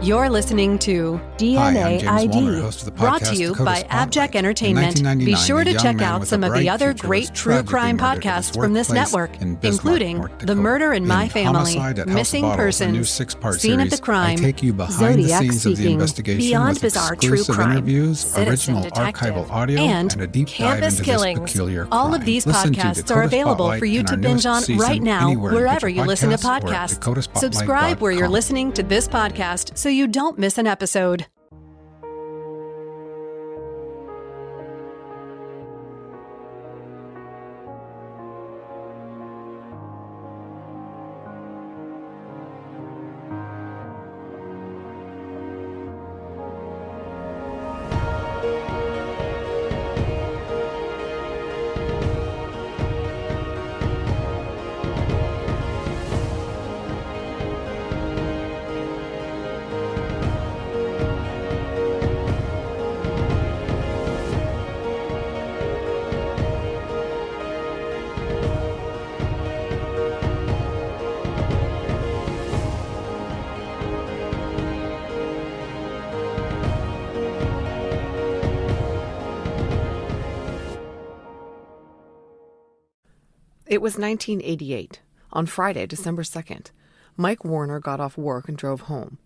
You're listening to DNA ID, brought to you by AbJack Entertainment. Be sure to check out some of the other great true crime podcasts from this network, including The Murder in My Family, Missing Persons, Scene of the Crime, Zodiac Seeking, Beyond Bizarre True Crime, Citizen Detective, and Campus Killings. All of these podcasts are available for you to binge on right now, wherever you listen to podcasts. Subscribe where you're listening to this podcast so you don't miss an episode. It was 1988. On Friday, December 2nd, Mike Warner got off work and drove home.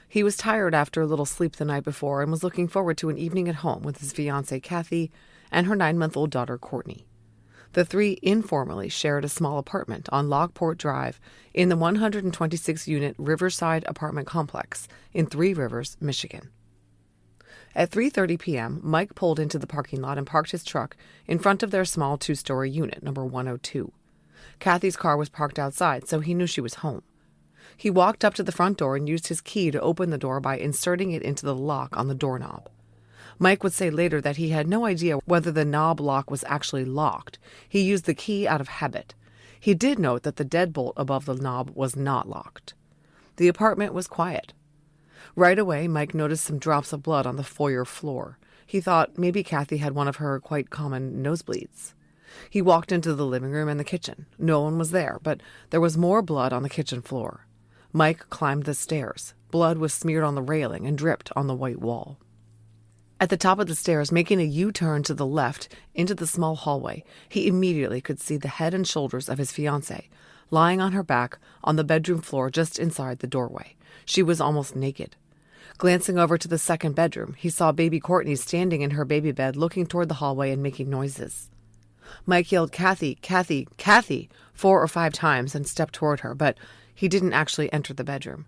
He was tired after a little sleep the night before and was looking forward to an evening at home with his fiancée, Cathy, and her 9-month-old daughter, Courtney. The three informally shared a small apartment on Lockport Drive in the 126-unit Riverside apartment complex in Three Rivers, Michigan. At 3:30 p.m., Mike pulled into the parking lot and parked his truck in front of their small 2-story unit, number 102. Cathy's car was parked outside, so he knew she was home. He walked up to the front door and used his key to open the door by inserting it into the lock on the doorknob. Mike would say later that he had no idea whether the knob lock was actually locked. He used the key out of habit. He did note that the deadbolt above the knob was not locked. The apartment was quiet. Right away, Mike noticed some drops of blood on the foyer floor. He thought maybe Cathy had one of her quite common nosebleeds. He walked into the living room and the kitchen. No one was there, but there was more blood on the kitchen floor. Mike climbed the stairs. Blood was smeared on the railing and dripped on the white wall. At the top of the stairs, making a U-turn to the left into the small hallway, he immediately could see the head and shoulders of his fiancée, lying on her back on the bedroom floor just inside the doorway. She was almost naked. Glancing over to the second bedroom, he saw baby Courtney standing in her baby bed looking toward the hallway and making noises. Mike yelled, "Cathy, Cathy, Cathy," 4 or 5 times and stepped toward her, but he didn't actually enter the bedroom.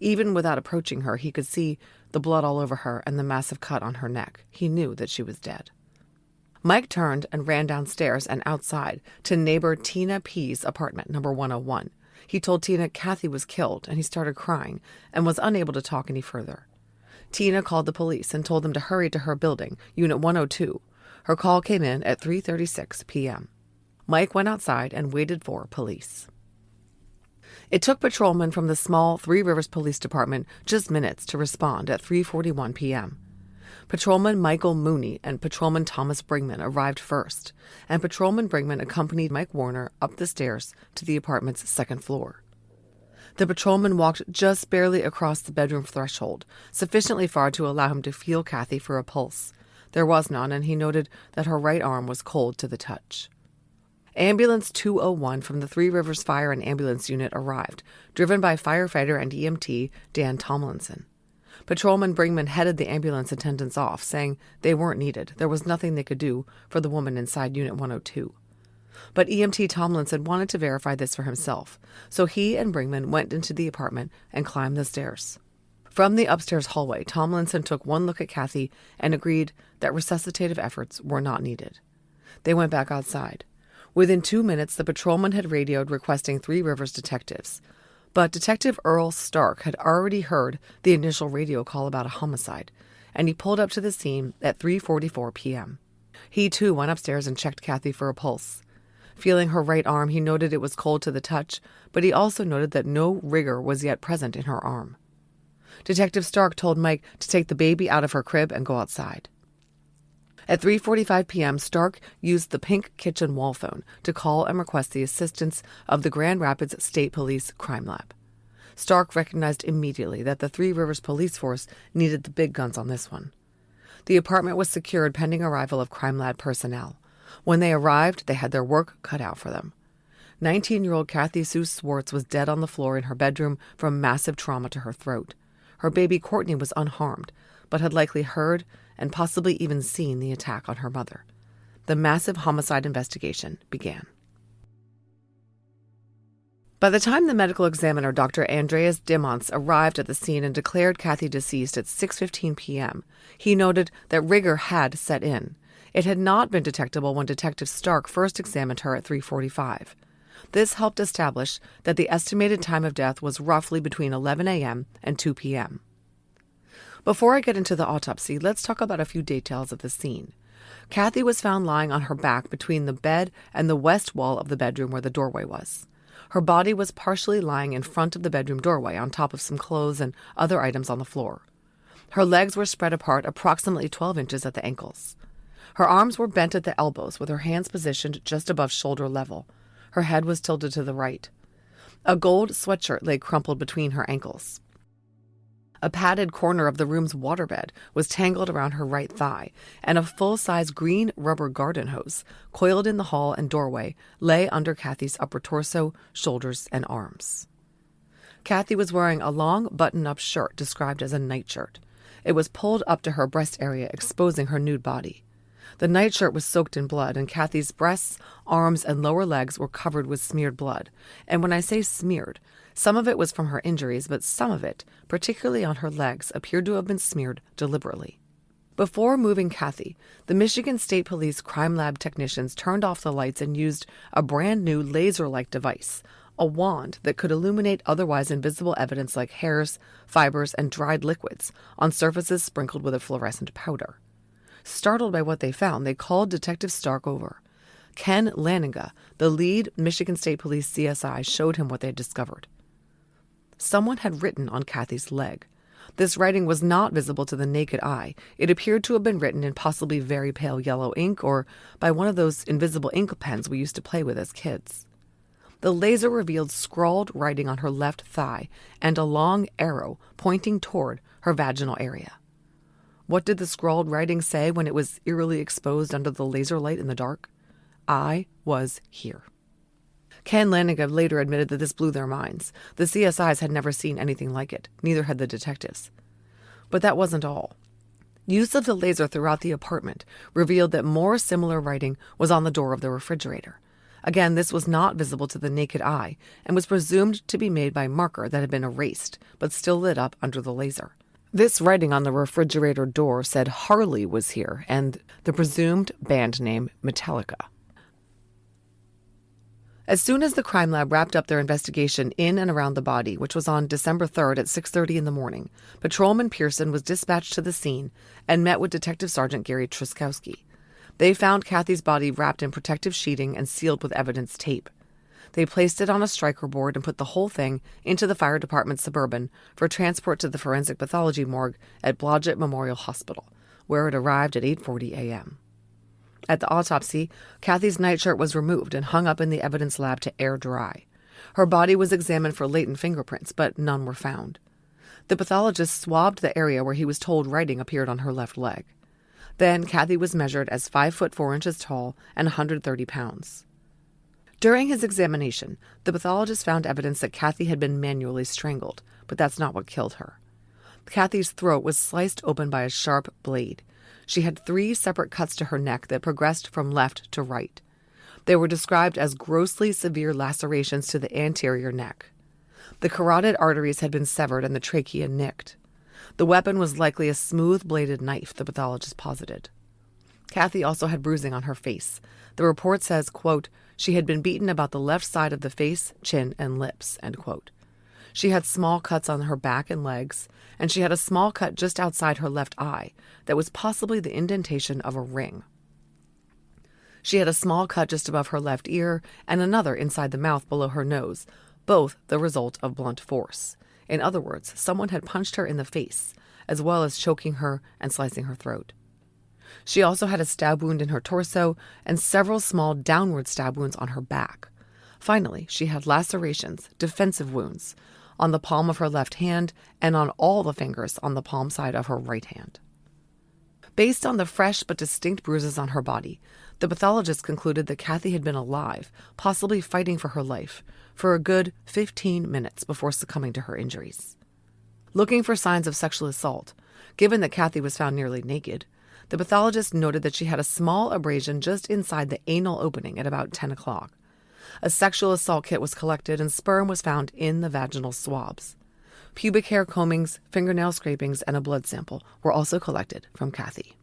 Even without approaching her, he could see the blood all over her and the massive cut on her neck. He knew that she was dead. Mike turned and ran downstairs and outside to neighbor Tina P.'s apartment, number 101. He told Tina Cathy was killed, and he started crying and was unable to talk any further. Tina called the police and told them to hurry to her building, Unit 102. Her call came in at 3:36 p.m. Mike went outside and waited for police. It took patrolmen from the small Three Rivers Police Department just minutes to respond at 3:41 p.m. Patrolman Michael Mooney and Patrolman Thomas Brigman arrived first, and Patrolman Brigman accompanied Mike Warner up the stairs to the apartment's second floor. The patrolman walked just barely across the bedroom threshold, sufficiently far to allow him to feel Cathy for a pulse. There was none, and he noted that her right arm was cold to the touch. Ambulance 201 from the Three Rivers Fire and Ambulance Unit arrived, driven by firefighter and EMT Dan Tomlinson. Patrolman Brigman headed the ambulance attendants off, saying they weren't needed. There was nothing they could do for the woman inside Unit 102. But EMT Tomlinson wanted to verify this for himself, so he and Brigman went into the apartment and climbed the stairs. From the upstairs hallway, Tomlinson took one look at Cathy and agreed that resuscitative efforts were not needed. They went back outside. Within 2 minutes, the patrolman had radioed requesting Three Rivers detectives. But Detective Earl Stark had already heard the initial radio call about a homicide, and he pulled up to the scene at 3:44 p.m. He, too, went upstairs and checked Cathy for a pulse. Feeling her right arm, he noted it was cold to the touch, but he also noted that no rigor was yet present in her arm. Detective Stark told Mike to take the baby out of her crib and go outside. At 3:45 p.m., Stark used the pink kitchen wall phone to call and request the assistance of the Grand Rapids State Police Crime Lab. Stark recognized immediately that the Three Rivers police force needed the big guns on this one. The apartment was secured pending arrival of crime lab personnel. When they arrived, they had their work cut out for them. 19-year-old Cathy Sue Swartz was dead on the floor in her bedroom from massive trauma to her throat. Her baby Courtney was unharmed, but had likely heard and possibly even seen the attack on her mother. The massive homicide investigation began. By the time the medical examiner, Dr. Andreas Dimons, arrived at the scene and declared Cathy deceased at 6:15 p.m., he noted that rigor had set in. It had not been detectable when Detective Stark first examined her at 3:45. This helped establish that the estimated time of death was roughly between 11 a.m. and 2 p.m. Before I get into the autopsy, let's talk about a few details of the scene. Cathy was found lying on her back between the bed and the west wall of the bedroom where the doorway was. Her body was partially lying in front of the bedroom doorway on top of some clothes and other items on the floor. Her legs were spread apart approximately 12 inches at the ankles. Her arms were bent at the elbows with her hands positioned just above shoulder level. Her head was tilted to the right. A gold sweatshirt lay crumpled between her ankles. A padded corner of the room's waterbed was tangled around her right thigh, and a full-size green rubber garden hose, coiled in the hall and doorway, lay under Cathy's upper torso, shoulders, and arms. Cathy was wearing a long button-up shirt described as a nightshirt. It was pulled up to her breast area, exposing her nude body. The nightshirt was soaked in blood, and Cathy's breasts, arms, and lower legs were covered with smeared blood. And when I say smeared, some of it was from her injuries, but some of it, particularly on her legs, appeared to have been smeared deliberately. Before moving Cathy, the Michigan State Police crime lab technicians turned off the lights and used a brand new laser-like device, a wand that could illuminate otherwise invisible evidence like hairs, fibers, and dried liquids on surfaces sprinkled with a fluorescent powder. Startled by what they found, they called Detective Stark over. Ken Laniga, the lead Michigan State Police CSI, showed him what they had discovered. Someone had written on Cathy's leg. This writing was not visible to the naked eye. It appeared to have been written in possibly very pale yellow ink or by one of those invisible ink pens we used to play with as kids. The laser revealed scrawled writing on her left thigh and a long arrow pointing toward her vaginal area. What did the scrawled writing say when it was eerily exposed under the laser light in the dark? I was here. Ken Laniga later admitted that this blew their minds. The CSIs had never seen anything like it. Neither had the detectives. But that wasn't all. Use of the laser throughout the apartment revealed that more similar writing was on the door of the refrigerator. Again, this was not visible to the naked eye and was presumed to be made by marker that had been erased, but still lit up under the laser. This writing on the refrigerator door said Harley was here and the presumed band name Metallica. As soon as the crime lab wrapped up their investigation in and around the body, which was on December 3rd at 6:30 in the morning, Patrolman Pearson was dispatched to the scene and met with Detective Sergeant Gary Truskowski. They found Cathy's body wrapped in protective sheeting and sealed with evidence tape. They placed it on a striker board and put the whole thing into the fire department Suburban for transport to the forensic pathology morgue at Blodgett Memorial Hospital, where it arrived at 8:40 a.m. At the autopsy, Cathy's nightshirt was removed and hung up in the evidence lab to air dry. Her body was examined for latent fingerprints, but none were found. The pathologist swabbed the area where he was told writing appeared on her left leg. Then Cathy was measured as 5 foot 4 inches tall and 130 pounds. During his examination, the pathologist found evidence that Cathy had been manually strangled, but that's not what killed her. Cathy's throat was sliced open by a sharp blade. She had 3 separate cuts to her neck that progressed from left to right. They were described as grossly severe lacerations to the anterior neck. The carotid arteries had been severed and the trachea nicked. The weapon was likely a smooth-bladed knife, the pathologist posited. Cathy also had bruising on her face. The report says, quote, she had been beaten about the left side of the face, chin, and lips, end quote. She had small cuts on her back and legs, and she had a small cut just outside her left eye that was possibly the indentation of a ring. She had a small cut just above her left ear and another inside the mouth below her nose, both the result of blunt force. In other words, someone had punched her in the face, as well as choking her and slicing her throat. She also had a stab wound in her torso and several small downward stab wounds on her back. Finally, she had lacerations, defensive wounds, on the palm of her left hand, and on all the fingers on the palm side of her right hand. Based on the fresh but distinct bruises on her body, the pathologist concluded that Cathy had been alive, possibly fighting for her life, for a good 15 minutes before succumbing to her injuries. Looking for signs of sexual assault, given that Cathy was found nearly naked, the pathologist noted that she had a small abrasion just inside the anal opening at about 10 o'clock. A sexual assault kit was collected and sperm was found in the vaginal swabs. Pubic hair combings, fingernail scrapings, and a blood sample were also collected from Cathy.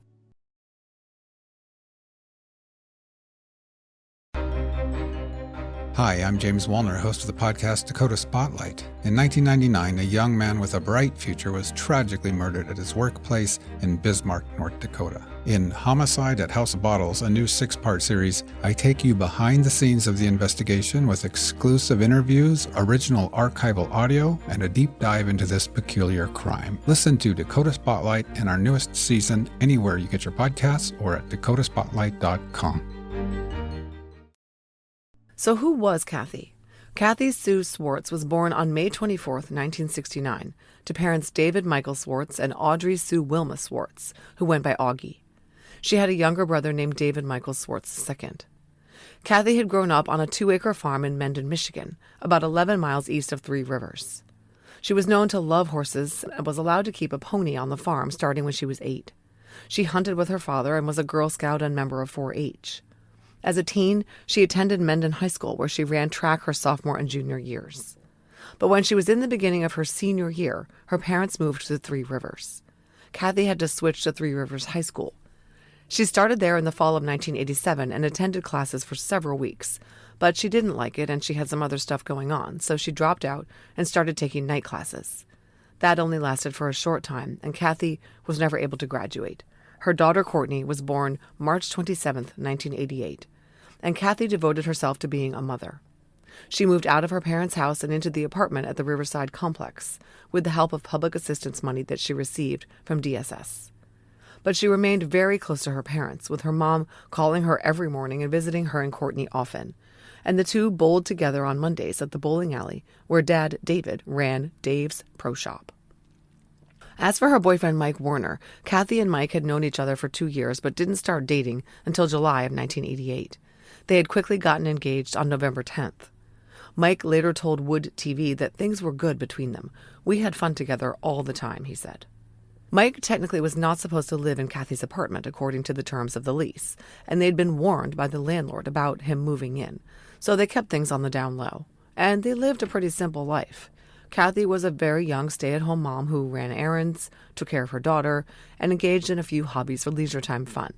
Hi, I'm James Wallner, host of the podcast Dakota Spotlight. In 1999, a young man with a bright future was tragically murdered at his workplace in Bismarck, North Dakota. In Homicide at House of Bottles, a new 6-part series, I take you behind the scenes of the investigation with exclusive interviews, original archival audio, and a deep dive into this peculiar crime. Listen to Dakota Spotlight and our newest season anywhere you get your podcasts or at dakotaspotlight.com. So who was Cathy? Cathy Sue Swartz was born on May 24, 1969, to parents David Michael Swartz and Audrey Sue Wilma Swartz, who went by Augie. She had a younger brother named David Michael Swartz II. Cathy had grown up on a 2-acre farm in Mendon, Michigan, about 11 miles east of Three Rivers. She was known to love horses and was allowed to keep a pony on the farm starting when she was 8. She hunted with her father and was a Girl Scout and member of 4-H. As a teen, she attended Mendon High School, where she ran track her sophomore and junior years. But when she was in the beginning of her senior year, her parents moved to Three Rivers. Cathy had to switch to Three Rivers High School. She started there in the fall of 1987 and attended classes for several weeks, but she didn't like it and she had some other stuff going on, so she dropped out and started taking night classes. That only lasted for a short time, and Cathy was never able to graduate. Her daughter Courtney was born March 27, 1988. And Cathy devoted herself to being a mother. She moved out of her parents' house and into the apartment at the Riverside Complex with the help of public assistance money that she received from DSS. But she remained very close to her parents, with her mom calling her every morning and visiting her and Courtney often. And the two bowled together on Mondays at the bowling alley where Dad, David, ran Dave's Pro Shop. As for her boyfriend Mike Warner, Cathy and Mike had known each other for 2 years but didn't start dating until July of 1988. They had quickly gotten engaged on November 10th. Mike later told Wood TV that things were good between them. "We had fun together all the time," he said. Mike technically was not supposed to live in Cathy's apartment according to the terms of the lease, and they'd been warned by the landlord about him moving in, so they kept things on the down low. And they lived a pretty simple life. Cathy was a very young stay-at-home mom who ran errands, took care of her daughter, and engaged in a few hobbies for leisure time fun.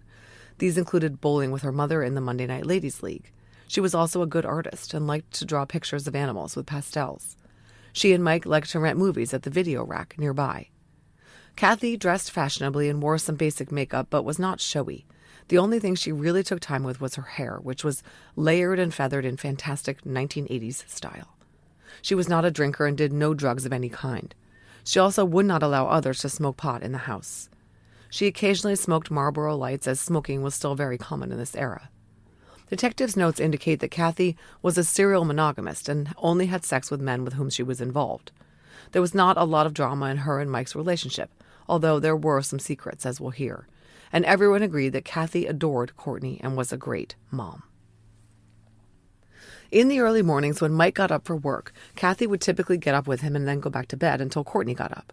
These included bowling with her mother in the Monday Night Ladies League. She was also a good artist and liked to draw pictures of animals with pastels. She and Mike liked to rent movies at the video rack nearby. Cathy dressed fashionably and wore some basic makeup, but was not showy. The only thing she really took time with was her hair, which was layered and feathered in fantastic 1980s style. She was not a drinker and did no drugs of any kind. She also would not allow others to smoke pot in the house. She occasionally smoked Marlboro Lights, as smoking was still very common in this era. Detectives' notes indicate that Cathy was a serial monogamist and only had sex with men with whom she was involved. There was not a lot of drama in her and Mike's relationship, although there were some secrets, as we'll hear. And everyone agreed that Cathy adored Courtney and was a great mom. In the early mornings when Mike got up for work, Cathy would typically get up with him and then go back to bed until Courtney got up.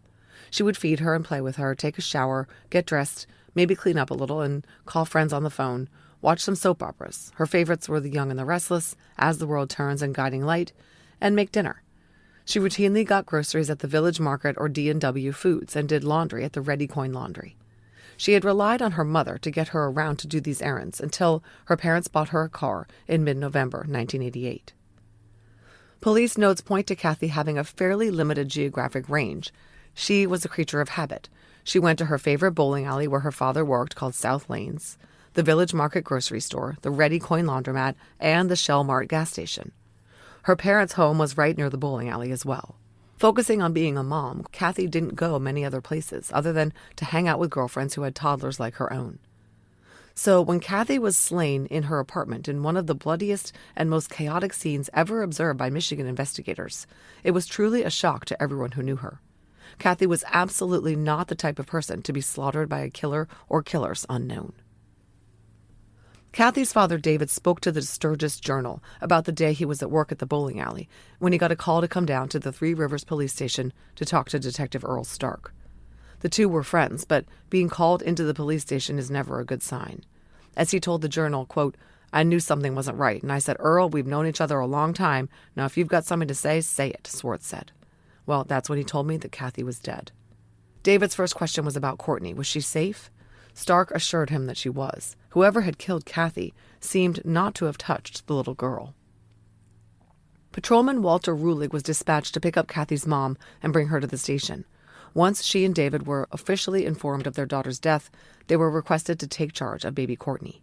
She would feed her and play with her, take a shower, get dressed, maybe clean up a little, and call friends on the phone, watch some soap operas. Her favorites were The Young and the Restless, As the World Turns, and Guiding Light, and make dinner. She routinely got groceries at the Village Market or D&W Foods and did laundry at the Ready Coin Laundry. She had relied on her mother to get her around to do these errands until her parents bought her a car in mid-November 1988. Police notes point to Cathy having a fairly limited geographic range. She was a creature of habit. She went to her favorite bowling alley where her father worked, called South Lanes, the Village Market grocery store, the Ready Coin laundromat, and the Shell Mart gas station. Her parents' home was right near the bowling alley as well. Focusing on being a mom, Cathy didn't go many other places other than to hang out with girlfriends who had toddlers like her own. So when Cathy was slain in her apartment in one of the bloodiest and most chaotic scenes ever observed by Michigan investigators, it was truly a shock to everyone who knew her. Cathy was absolutely not the type of person to be slaughtered by a killer or killers unknown. Cathy's father, David, spoke to the Sturgis Journal about the day he was at work at the bowling alley when he got a call to come down to the Three Rivers police station to talk to Detective Earl Stark. The two were friends, but being called into the police station is never a good sign. As he told the Journal, quote, "I knew something wasn't right, and I said, 'Earl, we've known each other a long time. Now, if you've got something to say it,' Swartz said. Well, that's when he told me that Cathy was dead." David's first question was about Courtney. Was she safe? Stark assured him that she was. Whoever had killed Cathy seemed not to have touched the little girl. Patrolman Walter Rulig was dispatched to pick up Cathy's mom and bring her to the station. Once she and David were officially informed of their daughter's death, they were requested to take charge of baby Courtney.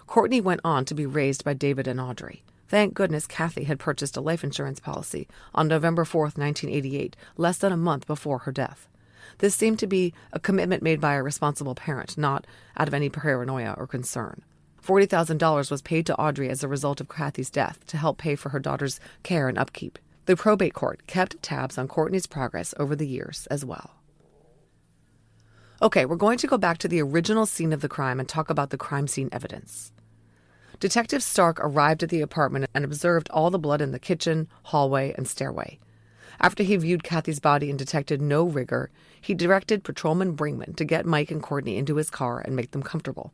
Courtney went on to be raised by David and Audrey. Thank goodness Cathy had purchased a life insurance policy on November 4th, 1988, less than a month before her death. This seemed to be a commitment made by a responsible parent, not out of any paranoia or concern. $40,000 was paid to Audrey as a result of Cathy's death to help pay for her daughter's care and upkeep. The probate court kept tabs on Courtney's progress over the years as well. Okay, we're going to go back to the original scene of the crime and talk about the crime scene evidence. Detective Stark arrived at the apartment and observed all the blood in the kitchen, hallway, and stairway. After he viewed Cathy's body and detected no rigor, he directed Patrolman Brinkman to get Mike and Courtney into his car and make them comfortable.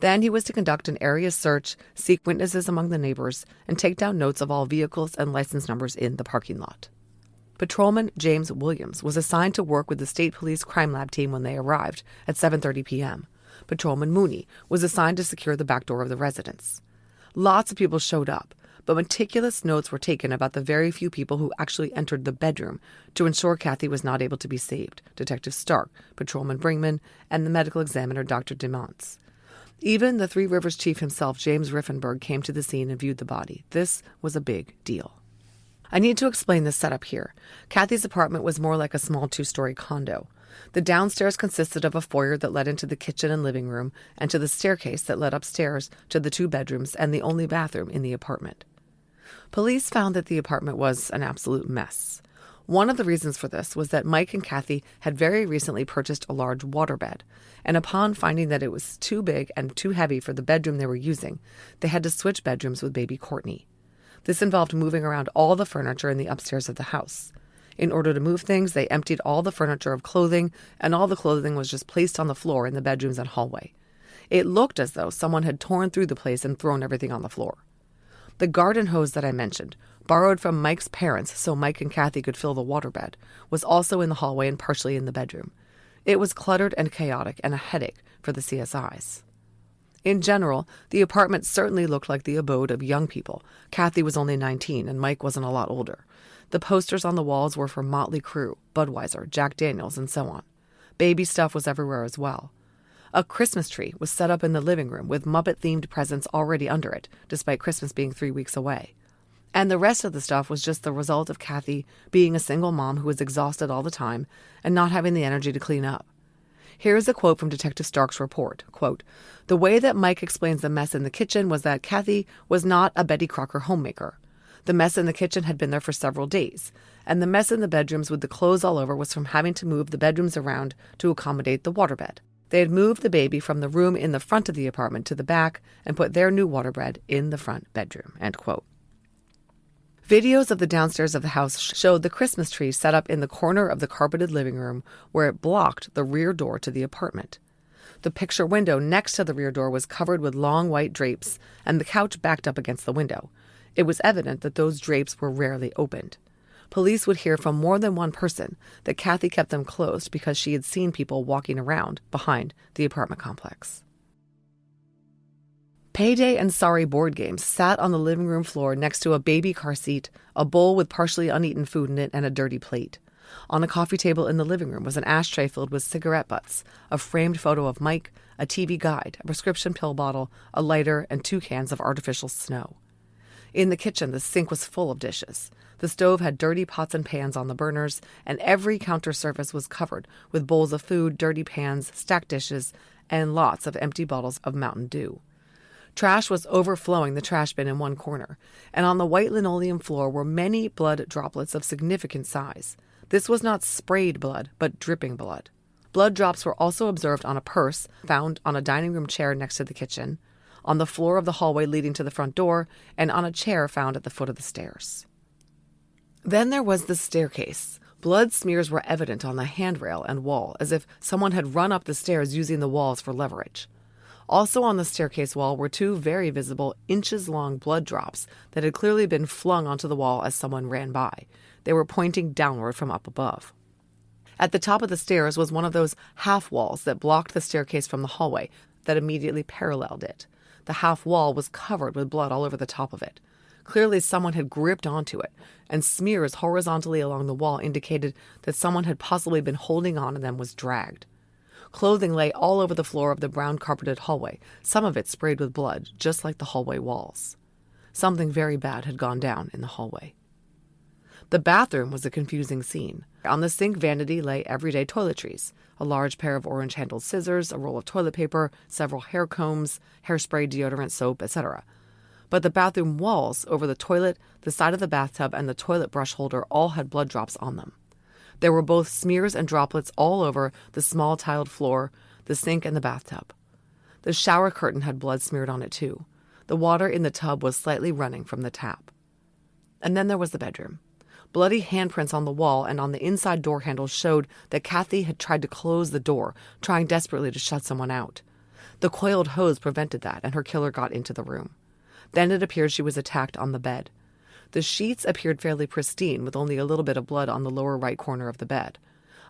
Then he was to conduct an area search, seek witnesses among the neighbors, and take down notes of all vehicles and license numbers in the parking lot. Patrolman James Williams was assigned to work with the State Police Crime Lab team when they arrived at 7:30 p.m. Patrolman Mooney was assigned to secure the back door of the residence. Lots of people showed up, but meticulous notes were taken about the very few people who actually entered the bedroom to ensure Cathy was not able to be saved: Detective Stark, Patrolman Brinkman, and the medical examiner Dr. DeMonts. Even the Three Rivers chief himself, James Riffenberg, came to the scene and viewed the body. This was a big deal. I need to explain the setup here. Cathy's apartment was more like a small 2-story condo. The downstairs consisted of a foyer that led into the kitchen and living room and to the staircase that led upstairs to the 2 bedrooms and the only bathroom in the apartment. Police found that the apartment was an absolute mess. One of the reasons for this was that Mike and Cathy had very recently purchased a large waterbed, and upon finding that it was too big and too heavy for the bedroom they were using, they had to switch bedrooms with baby Courtney. This involved moving around all the furniture in the upstairs of the house. In order to move things, they emptied all the furniture of clothing, and all the clothing was just placed on the floor in the bedrooms and hallway. It looked as though someone had torn through the place and thrown everything on the floor. The garden hose that I mentioned, borrowed from Mike's parents so Mike and Cathy could fill the waterbed, was also in the hallway and partially in the bedroom. It was cluttered and chaotic and a headache for the CSIs. In general, the apartment certainly looked like the abode of young people. Cathy was only 19 and Mike wasn't a lot older. The posters on the walls were for Motley Crue, Budweiser, Jack Daniels, and so on. Baby stuff was everywhere as well. A Christmas tree was set up in the living room with Muppet-themed presents already under it, despite Christmas being 3 weeks away. And the rest of the stuff was just the result of Cathy being a single mom who was exhausted all the time and not having the energy to clean up. Here's a quote from Detective Stark's report. Quote, "The way that Mike explains the mess in the kitchen was that Cathy was not a Betty Crocker homemaker. The mess in the kitchen had been there for several days, and the mess in the bedrooms with the clothes all over was from having to move the bedrooms around to accommodate the waterbed. They had moved the baby from the room in the front of the apartment to the back and put their new waterbed in the front bedroom." End quote. Videos of the downstairs of the house showed the Christmas tree set up in the corner of the carpeted living room where it blocked the rear door to the apartment. The picture window next to the rear door was covered with long white drapes, and the couch backed up against the window. It was evident that those drapes were rarely opened. Police would hear from more than one person that Cathy kept them closed because she had seen people walking around behind the apartment complex. Payday and Sorry board games sat on the living room floor next to a baby car seat, a bowl with partially uneaten food in it, and a dirty plate. On a coffee table in the living room was an ashtray filled with cigarette butts, a framed photo of Mike, a TV guide, a prescription pill bottle, a lighter, and 2 cans of artificial snow. In the kitchen, the sink was full of dishes. The stove had dirty pots and pans on the burners, and every counter surface was covered with bowls of food, dirty pans, stacked dishes, and lots of empty bottles of Mountain Dew. Trash was overflowing the trash bin in one corner, and on the white linoleum floor were many blood droplets of significant size. This was not sprayed blood, but dripping blood. Blood drops were also observed on a purse found on a dining room chair next to the kitchen, on the floor of the hallway leading to the front door, and on a chair found at the foot of the stairs. Then there was the staircase. Blood smears were evident on the handrail and wall, as if someone had run up the stairs using the walls for leverage. Also on the staircase wall were two very visible inches-long blood drops that had clearly been flung onto the wall as someone ran by. They were pointing downward from up above. At the top of the stairs was one of those half walls that blocked the staircase from the hallway that immediately paralleled it. The half wall was covered with blood all over the top of it. Clearly someone had gripped onto it, and smears horizontally along the wall indicated that someone had possibly been holding on and then was dragged. Clothing lay all over the floor of the brown-carpeted hallway, some of it sprayed with blood, just like the hallway walls. Something very bad had gone down in the hallway. The bathroom was a confusing scene. On the sink vanity lay everyday toiletries, a large pair of orange-handled scissors, a roll of toilet paper, several hair combs, hairspray, deodorant, soap, etc. But the bathroom walls over the toilet, the side of the bathtub, and the toilet brush holder all had blood drops on them. There were both smears and droplets all over the small tiled floor, the sink, and the bathtub. The shower curtain had blood smeared on it too. The water in the tub was slightly running from the tap. And then there was the bedroom. Bloody handprints on the wall and on the inside door handle showed that Cathy had tried to close the door, trying desperately to shut someone out. The coiled hose prevented that, and her killer got into the room. Then it appeared she was attacked on the bed. The sheets appeared fairly pristine, with only a little bit of blood on the lower right corner of the bed.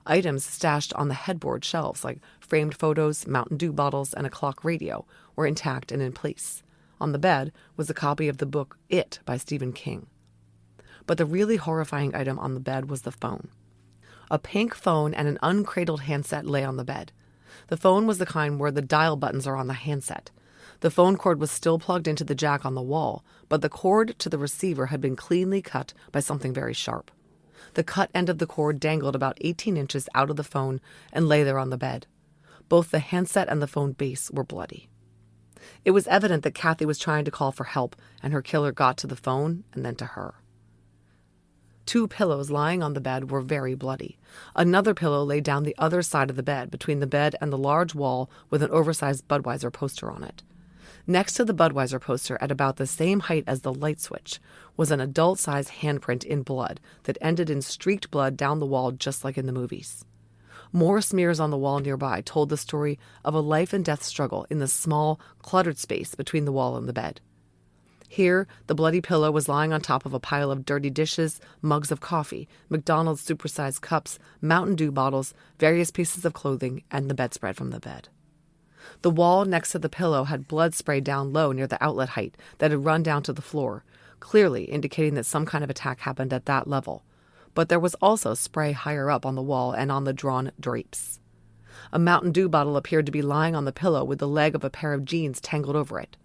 Items stashed on the headboard shelves, like framed photos, Mountain Dew bottles, and a clock radio, were intact and in place. On the bed was a copy of the book It by Stephen King. But the really horrifying item on the bed was the phone. A pink phone and an uncradled handset lay on the bed. The phone was the kind where the dial buttons are on the handset. The phone cord was still plugged into the jack on the wall, but the cord to the receiver had been cleanly cut by something very sharp. The cut end of the cord dangled about 18 inches out of the phone and lay there on the bed. Both the handset and the phone base were bloody. It was evident that Cathy was trying to call for help, and her killer got to the phone and then to her. Two pillows lying on the bed were very bloody. Another pillow lay down the other side of the bed, between the bed and the large wall with an oversized Budweiser poster on it. Next to the Budweiser poster, at about the same height as the light switch, was an adult-sized handprint in blood that ended in streaked blood down the wall just like in the movies. More smears on the wall nearby told the story of a life-and-death struggle in the small, cluttered space between the wall and the bed. Here, the bloody pillow was lying on top of a pile of dirty dishes, mugs of coffee, McDonald's supersized cups, Mountain Dew bottles, various pieces of clothing, and the bedspread from the bed. The wall next to the pillow had blood sprayed down low near the outlet height that had run down to the floor, clearly indicating that some kind of attack happened at that level. But there was also spray higher up on the wall and on the drawn drapes. A Mountain Dew bottle appeared to be lying on the pillow with the leg of a pair of jeans tangled over it.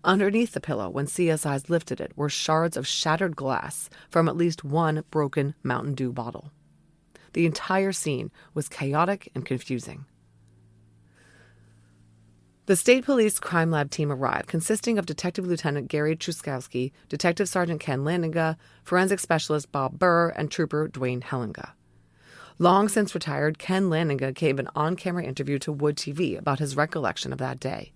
Underneath the pillow, when CSIs lifted it, were shards of shattered glass from at least one broken Mountain Dew bottle. The entire scene was chaotic and confusing. The State Police Crime Lab team arrived, consisting of Detective Lieutenant Gary Truskowski, Detective Sergeant Ken Lanninga, Forensic Specialist Bob Burr, and Trooper Dwayne Hellinga. Long since retired, Ken Lanninga gave an on-camera interview to Wood TV about his recollection of that day.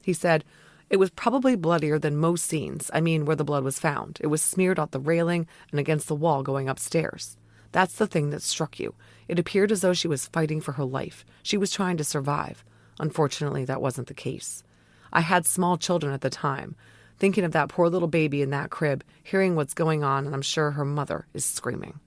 He said, "It was probably bloodier than most scenes, where the blood was found. It was smeared off the railing and against the wall going upstairs. That's the thing that struck you. It appeared as though she was fighting for her life. She was trying to survive. Unfortunately, that wasn't the case. I had small children at the time, thinking of that poor little baby in that crib, hearing what's going on, and I'm sure her mother is screaming."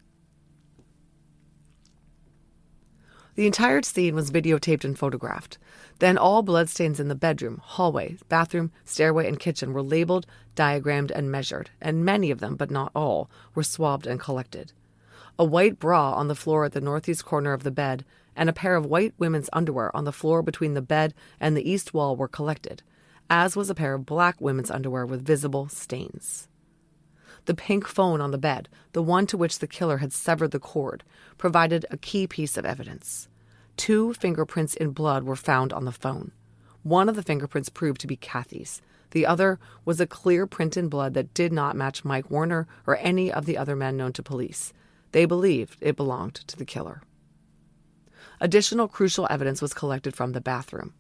The entire scene was videotaped and photographed. Then all bloodstains in the bedroom, hallway, bathroom, stairway, and kitchen were labeled, diagrammed, and measured, and many of them, but not all, were swabbed and collected. A white bra on the floor at the northeast corner of the bed and a pair of white women's underwear on the floor between the bed and the east wall were collected, as was a pair of black women's underwear with visible stains. The pink phone on the bed, the one to which the killer had severed the cord, provided a key piece of evidence. 2 fingerprints in blood were found on the phone. One of the fingerprints proved to be Cathy's. The other was a clear print in blood that did not match Mike Warner or any of the other men known to police. They believed it belonged to the killer. Additional crucial evidence was collected from the bathroom.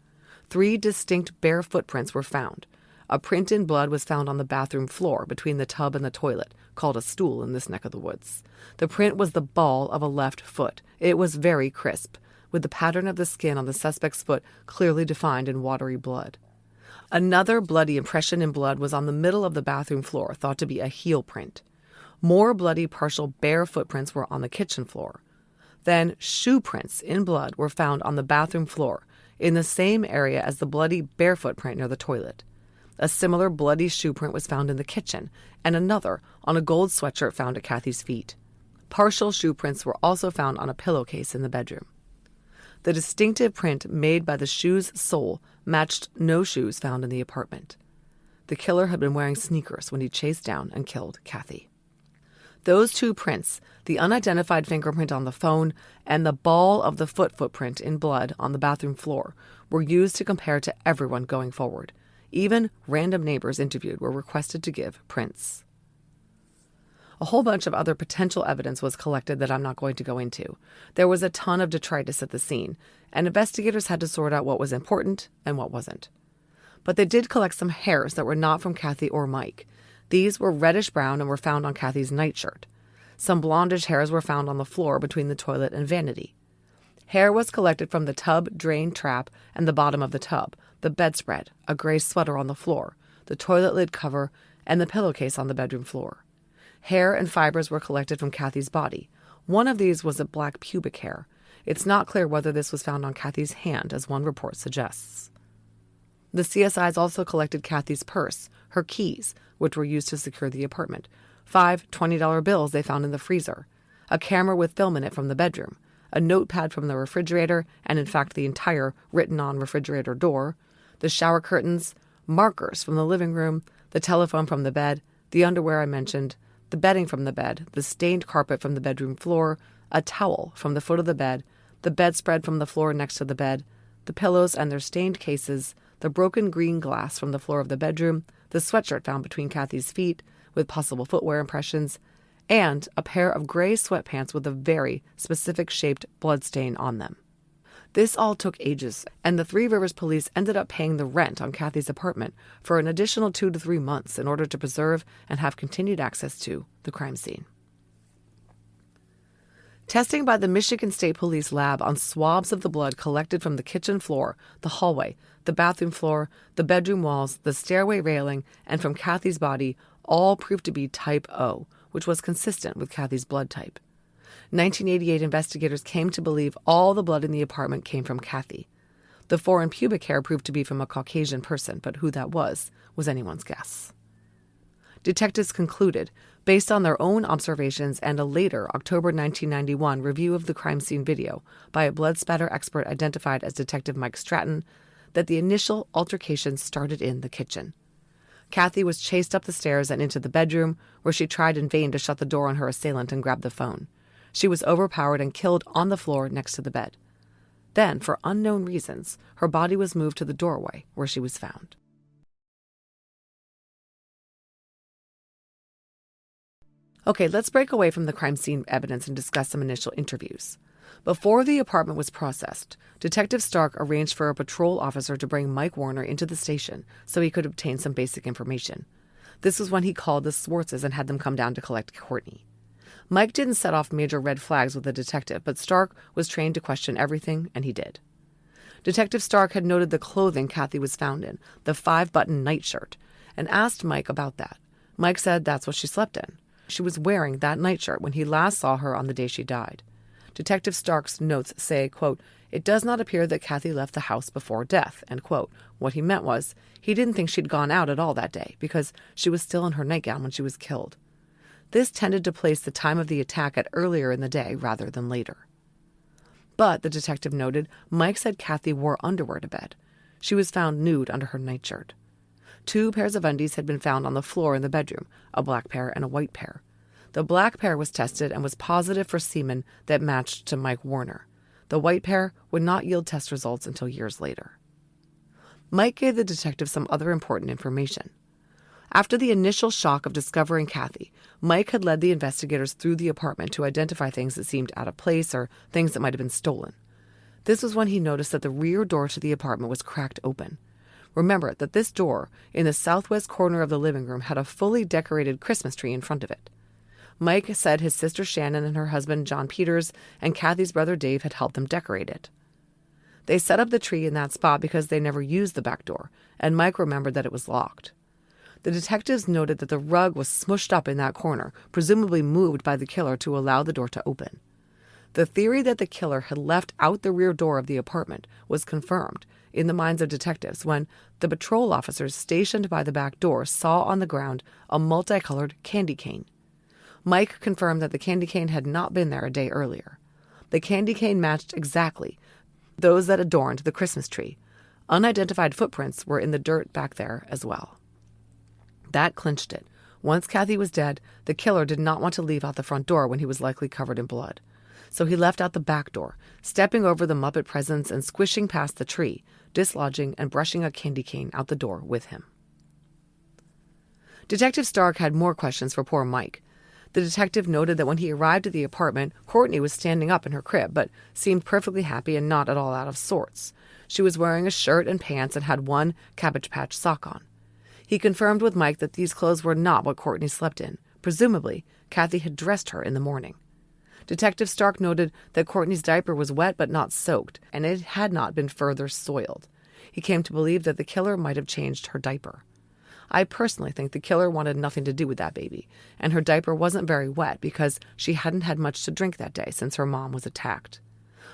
3 distinct bare footprints were found. A print in blood was found on the bathroom floor between the tub and the toilet, called a stool in this neck of the woods. The print was the ball of a left foot. It was very crisp, with the pattern of the skin on the suspect's foot clearly defined in watery blood. Another bloody impression in blood was on the middle of the bathroom floor, thought to be a heel print. More bloody partial bare footprints were on the kitchen floor. Then shoe prints in blood were found on the bathroom floor, in the same area as the bloody bare footprint near the toilet. A similar bloody shoe print was found in the kitchen, and another on a gold sweatshirt found at Cathy's feet. Partial shoe prints were also found on a pillowcase in the bedroom. The distinctive print made by the shoe's sole matched no shoes found in the apartment. The killer had been wearing sneakers when he chased down and killed Cathy. Those 2 prints, the unidentified fingerprint on the phone and the ball of the footprint in blood on the bathroom floor, were used to compare to everyone going forward. Even random neighbors interviewed were requested to give prints. A whole bunch of other potential evidence was collected that I'm not going to go into. There was a ton of detritus at the scene, and investigators had to sort out what was important and what wasn't. But they did collect some hairs that were not from Cathy or Mike. These were reddish-brown and were found on Cathy's nightshirt. Some blondish hairs were found on the floor between the toilet and vanity. Hair was collected from the tub drain trap and the bottom of the tub, the bedspread, a gray sweater on the floor, the toilet lid cover, and the pillowcase on the bedroom floor. Hair and fibers were collected from Cathy's body. One of these was a black pubic hair. It's not clear whether this was found on Cathy's hand, as one report suggests. The CSIs also collected Cathy's purse, her keys, which were used to secure the apartment, 5 $20 bills they found in the freezer, a camera with film in it from the bedroom, a notepad from the refrigerator, and in fact the entire written-on refrigerator door, the shower curtains, markers from the living room, the telephone from the bed, the underwear I mentioned, the bedding from the bed, the stained carpet from the bedroom floor, a towel from the foot of the bedspread from the floor next to the bed, the pillows and their stained cases, the broken green glass from the floor of the bedroom, the sweatshirt found between Cathy's feet with possible footwear impressions, and a pair of gray sweatpants with a very specific shaped bloodstain on them. This all took ages, and the Three Rivers police ended up paying the rent on Cathy's apartment for an additional 2 to 3 months in order to preserve and have continued access to the crime scene. Testing by the Michigan State Police lab on swabs of the blood collected from the kitchen floor, the hallway, the bathroom floor, the bedroom walls, the stairway railing, and from Cathy's body all proved to be type O, which was consistent with Cathy's blood type. 1988 investigators came to believe all the blood in the apartment came from Cathy. The foreign pubic hair proved to be from a Caucasian person, but who that was anyone's guess. Detectives concluded, based on their own observations and a later October 1991 review of the crime scene video by a blood spatter expert identified as Detective Mike Stratton, that the initial altercation started in the kitchen. Cathy was chased up the stairs and into the bedroom, where she tried in vain to shut the door on her assailant and grab the phone. She was overpowered and killed on the floor next to the bed. Then, for unknown reasons, her body was moved to the doorway, where she was found. Okay, let's break away from the crime scene evidence and discuss some initial interviews. Before the apartment was processed, Detective Stark arranged for a patrol officer to bring Mike Warner into the station so he could obtain some basic information. This was when he called the Swartzes and had them come down to collect Courtney. Mike didn't set off major red flags with the detective, but Stark was trained to question everything, and he did. Detective Stark had noted the clothing Cathy was found in, the 5-button nightshirt, and asked Mike about that. Mike said that's what she slept in. She was wearing that nightshirt when he last saw her on the day she died. Detective Stark's notes say, quote, "It does not appear that Cathy left the house before death," end quote. What he meant was, he didn't think she'd gone out at all that day because she was still in her nightgown when she was killed. This tended to place the time of the attack at earlier in the day rather than later. But, the detective noted, Mike said Cathy wore underwear to bed. She was found nude under her nightshirt. 2 pairs of undies had been found on the floor in the bedroom, a black pair and a white pair. The black pair was tested and was positive for semen that matched to Mike Warner. the white pair would not yield test results until years later. Mike gave the detective some other important information. After the initial shock of discovering Cathy, Mike had led the investigators through the apartment to identify things that seemed out of place or things that might have been stolen. This was when he noticed that the rear door to the apartment was cracked open. Remember that this door, in the southwest corner of the living room, had a fully decorated Christmas tree in front of it. Mike said his sister Shannon and her husband John Peters and Cathy's brother Dave had helped them decorate it. They set up the tree in that spot because they never used the back door, and Mike remembered that it was locked. The detectives noted that the rug was smushed up in that corner, presumably moved by the killer to allow the door to open. The theory that the killer had left out the rear door of the apartment was confirmed in the minds of detectives when the patrol officers stationed by the back door saw on the ground a multicolored candy cane. Mike confirmed that the candy cane had not been there a day earlier. The candy cane matched exactly those that adorned the Christmas tree. Unidentified footprints were in the dirt back there as well. That clinched it. Once Cathy was dead, the killer did not want to leave out the front door when he was likely covered in blood. So he left out the back door, stepping over the Muppet presents and squishing past the tree, dislodging and brushing a candy cane out the door with him. Detective Stark had more questions for poor Mike. The detective noted that when he arrived at the apartment, Courtney was standing up in her crib, but seemed perfectly happy and not at all out of sorts. She was wearing a shirt and pants and had one Cabbage Patch sock on. He confirmed with Mike that these clothes were not what Courtney slept in. Presumably, Cathy had dressed her in the morning. Detective Stark noted that Courtney's diaper was wet but not soaked, and it had not been further soiled. He came to believe that the killer might have changed her diaper. I personally think the killer wanted nothing to do with that baby, and her diaper wasn't very wet because she hadn't had much to drink that day since her mom was attacked.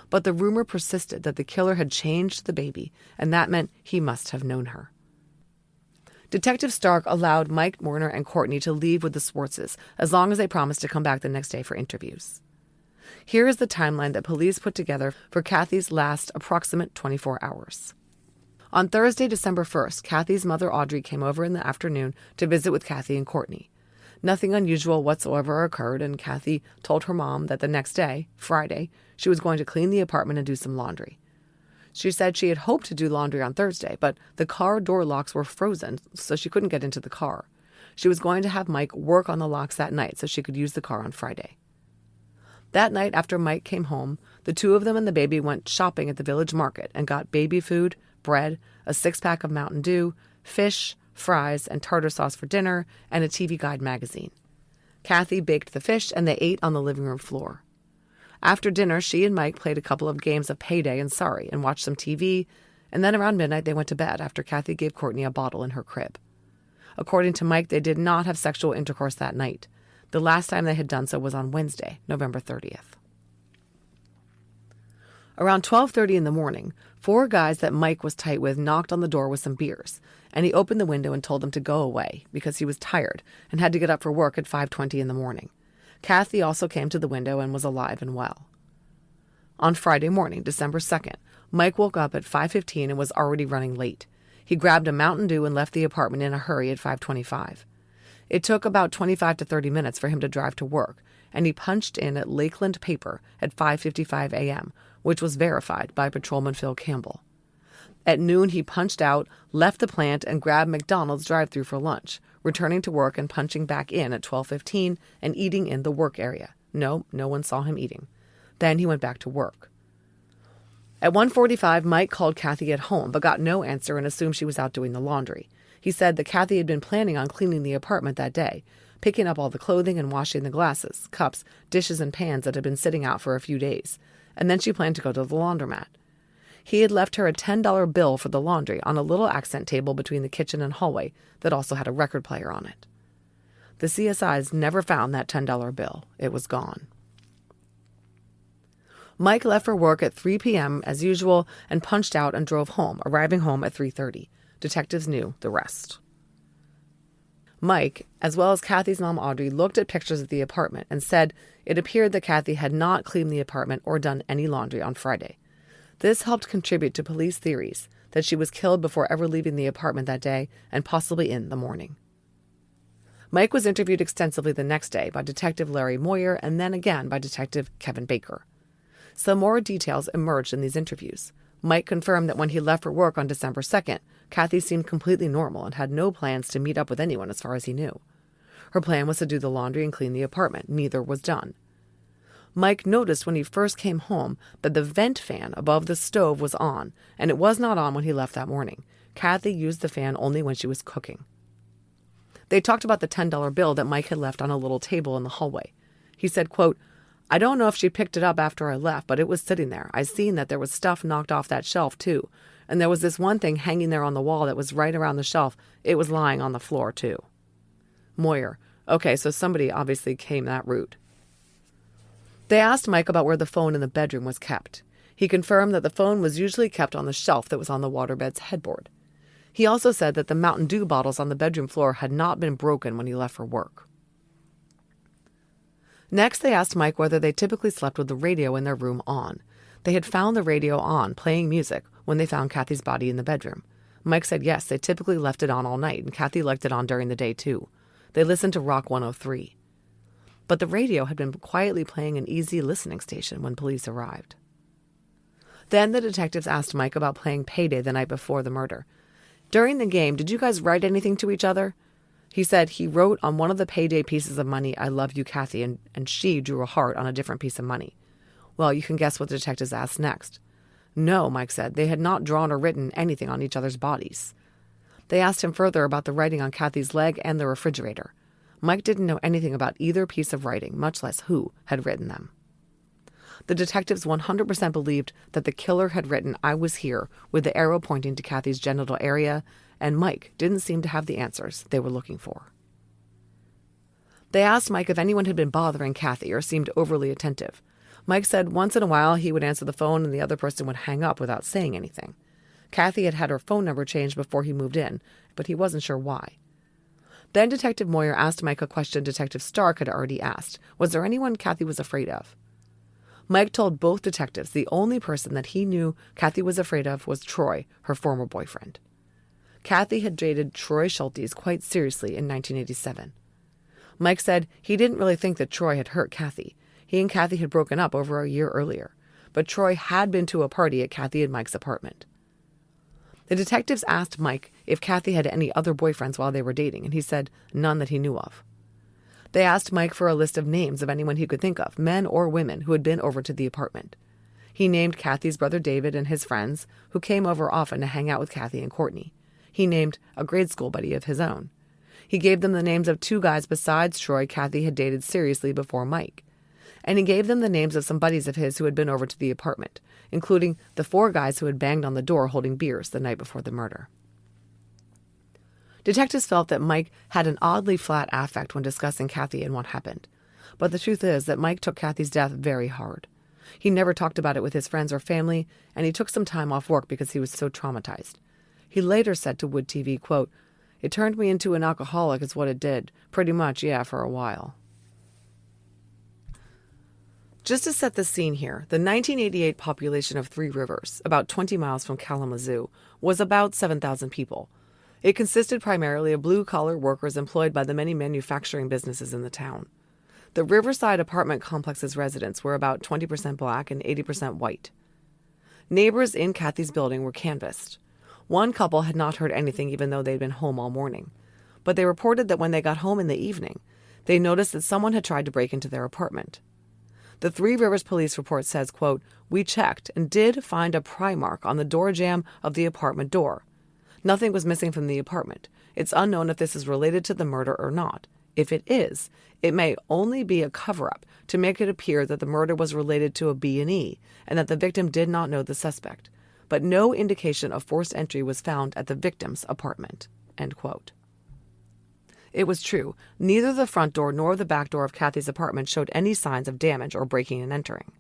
But the rumor persisted that the killer had changed the baby, and that meant he must have known her. Detective Stark allowed Mike, Warner, and Courtney to leave with the Swartzes, as long as they promised to come back the next day for interviews. Here is the timeline that police put together for Cathy's last approximate 24 hours. On Thursday, December 1st, Cathy's mother Audrey came over in the afternoon to visit with Cathy and Courtney. Nothing unusual whatsoever occurred, and Cathy told her mom that the next day, Friday, she was going to clean the apartment and do some laundry. She said she had hoped to do laundry on Thursday, but the car door locks were frozen, so she couldn't get into the car. She was going to have Mike work on the locks that night so she could use the car on Friday. That night after Mike came home, the two of them and the baby went shopping at the village market and got baby food, bread, a 6-pack of Mountain Dew, fish, fries, and tartar sauce for dinner, and a TV Guide magazine. Cathy baked the fish and they ate on the living room floor. After dinner, she and Mike played a couple of games of Payday and Sorry and watched some TV, and then around midnight they went to bed after Cathy gave Courtney a bottle in her crib. According to Mike, they did not have sexual intercourse that night. The last time they had done so was on Wednesday, November 30th. Around 12:30 in the morning, 4 guys that Mike was tight with knocked on the door with some beers, and he opened the window and told them to go away because he was tired and had to get up for work at 5:20 in the morning. Cathy also came to the window and was alive and well. On Friday morning, December 2nd, Mike woke up at 5:15 and was already running late. He grabbed a Mountain Dew and left the apartment in a hurry at 5:25. It took about 25 to 30 minutes for him to drive to work, and he punched in at Lakeland Paper at 5:55 a.m., which was verified by Patrolman Phil Campbell. At noon, he punched out, left the plant, and grabbed McDonald's drive-thru for lunch, returning to work and punching back in at 12:15 and eating in the work area. No one saw him eating. Then he went back to work. At 1:45, Mike called Cathy at home, but got no answer and assumed she was out doing the laundry. He said that Cathy had been planning on cleaning the apartment that day, picking up all the clothing and washing the glasses, cups, dishes, and pans that had been sitting out for a few days, and then she planned to go to the laundromat. He had left her a $10 bill for the laundry on a little accent table between the kitchen and hallway that also had a record player on it. The CSIs never found that $10 bill. It was gone. Mike left for work at 3 p.m. as usual and punched out and drove home, arriving home at 3:30. Detectives knew the rest. Mike, as well as Cathy's mom Audrey, looked at pictures of the apartment and said it appeared that Cathy had not cleaned the apartment or done any laundry on Friday. This helped contribute to police theories that she was killed before ever leaving the apartment that day and possibly in the morning. Mike was interviewed extensively the next day by Detective Larry Moyer and then again by Detective Kevin Baker. Some more details emerged in these interviews. Mike confirmed that when he left for work on December 2nd, Cathy seemed completely normal and had no plans to meet up with anyone as far as he knew. Her plan was to do the laundry and clean the apartment. Neither was done. Mike noticed when he first came home that the vent fan above the stove was on, and it was not on when he left that morning. Cathy used the fan only when she was cooking. They talked about the $10 bill that Mike had left on a little table in the hallway. He said, quote, "I don't know if she picked it up after I left, but it was sitting there. I seen that there was stuff knocked off that shelf, too. And there was this one thing hanging there on the wall that was right around the shelf. It was lying on the floor, too." Moyer: "Okay, so somebody obviously came that route." They asked Mike about where the phone in the bedroom was kept. He confirmed that the phone was usually kept on the shelf that was on the waterbed's headboard. He also said that the Mountain Dew bottles on the bedroom floor had not been broken when he left for work. Next, they asked Mike whether they typically slept with the radio in their room on. They had found the radio on, playing music, when they found Cathy's body in the bedroom. Mike said yes, they typically left it on all night, and Cathy left it on during the day, too. They listened to Rock 103. But the radio had been quietly playing an easy listening station when police arrived. Then the detectives asked Mike about playing Payday the night before the murder. "During the game, did you guys write anything to each other?" He said he wrote on one of the Payday pieces of money, "I love you, Cathy," and she drew a heart on a different piece of money. Well, you can guess what the detectives asked next. No, Mike said, they had not drawn or written anything on each other's bodies. They asked him further about the writing on Cathy's leg and the refrigerator. Mike didn't know anything about either piece of writing, much less who had written them. The detectives 100% believed that the killer had written "I was here" with the arrow pointing to Cathy's genital area, and Mike didn't seem to have the answers they were looking for. They asked Mike if anyone had been bothering Cathy or seemed overly attentive. Mike said once in a while he would answer the phone and the other person would hang up without saying anything. Cathy had had her phone number changed before he moved in, but he wasn't sure why. Then Detective Moyer asked Mike a question Detective Stark had already asked. Was there anyone Cathy was afraid of? Mike told both detectives the only person that he knew Cathy was afraid of was Troy, her former boyfriend. Cathy had dated Troy Schultes quite seriously in 1987. Mike said he didn't really think that Troy had hurt Cathy. He and Cathy had broken up over a year earlier, but Troy had been to a party at Cathy and Mike's apartment. The detectives asked Mike if Cathy had any other boyfriends while they were dating, and he said none that he knew of. They asked Mike for a list of names of anyone he could think of, men or women, who had been over to the apartment. He named Cathy's brother David and his friends, who came over often to hang out with Cathy and Courtney. He named a grade school buddy of his own. He gave them the names of 2 guys besides Troy Cathy had dated seriously before Mike. And he gave them the names of some buddies of his who had been over to the apartment, including the 4 guys who had banged on the door holding beers the night before the murder. Detectives felt that Mike had an oddly flat affect when discussing Cathy and what happened. But the truth is that Mike took Cathy's death very hard. He never talked about it with his friends or family, and he took some time off work because he was so traumatized. He later said to Wood TV, quote, "It turned me into an alcoholic is what it did. Pretty much, yeah, for a while." Just to set the scene here, the 1988 population of Three Rivers, about 20 miles from Kalamazoo, was about 7,000 people. It consisted primarily of blue-collar workers employed by the many manufacturing businesses in the town. The Riverside apartment complex's residents were about 20% black and 80% white. Neighbors in Cathy's building were canvassed. One couple had not heard anything even though they'd been home all morning. But they reported that when they got home in the evening, they noticed that someone had tried to break into their apartment. The Three Rivers police report says, quote, "We checked and did find a pry mark on the door jamb of the apartment door. Nothing was missing from the apartment. It's unknown if this is related to the murder or not. If it is, it may only be a cover-up to make it appear that the murder was related to a B&E and that the victim did not know the suspect. But no indication of forced entry was found at the victim's apartment." End quote. It was true. Neither the front door nor the back door of Cathy's apartment showed any signs of damage or breaking and entering.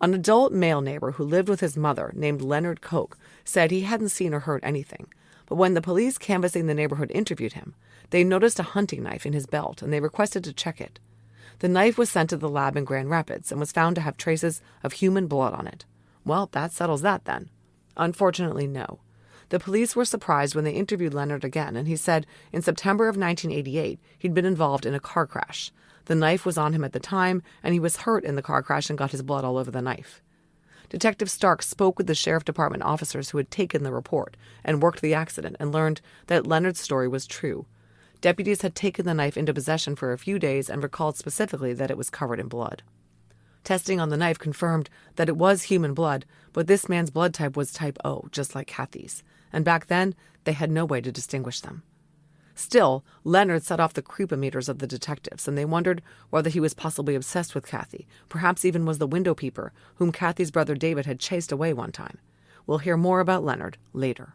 An adult male neighbor who lived with his mother, named Leonard Koch, said he hadn't seen or heard anything. But when the police canvassing the neighborhood interviewed him, they noticed a hunting knife in his belt and they requested to check it. The knife was sent to the lab in Grand Rapids and was found to have traces of human blood on it. Well, that settles that then. Unfortunately, no. The police were surprised when they interviewed Leonard again, and he said in September of 1988 he'd been involved in a car crash. The knife was on him at the time, and he was hurt in the car crash and got his blood all over the knife. Detective Stark spoke with the sheriff department officers who had taken the report and worked the accident and learned that Leonard's story was true. Deputies had taken the knife into possession for a few days and recalled specifically that it was covered in blood. Testing on the knife confirmed that it was human blood, but this man's blood type was type O, just like Cathy's, and back then they had no way to distinguish them. Still, Leonard set off the creepometers of the detectives, and they wondered whether he was possibly obsessed with Cathy, perhaps even was the window peeper whom Cathy's brother David had chased away one time. We'll hear more about Leonard later.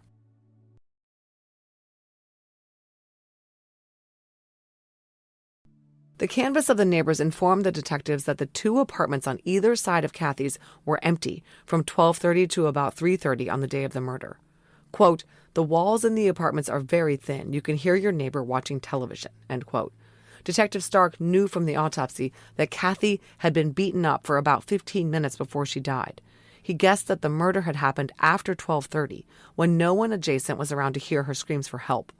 The canvass of the neighbors informed the detectives that the two apartments on either side of Cathy's were empty from 12:30 to about 3:30 on the day of the murder. Quote, "The walls in the apartments are very thin. You can hear your neighbor watching television," end quote. Detective Stark knew from the autopsy that Cathy had been beaten up for about 15 minutes before she died. He guessed that the murder had happened after 12:30, when no one adjacent was around to hear her screams for help.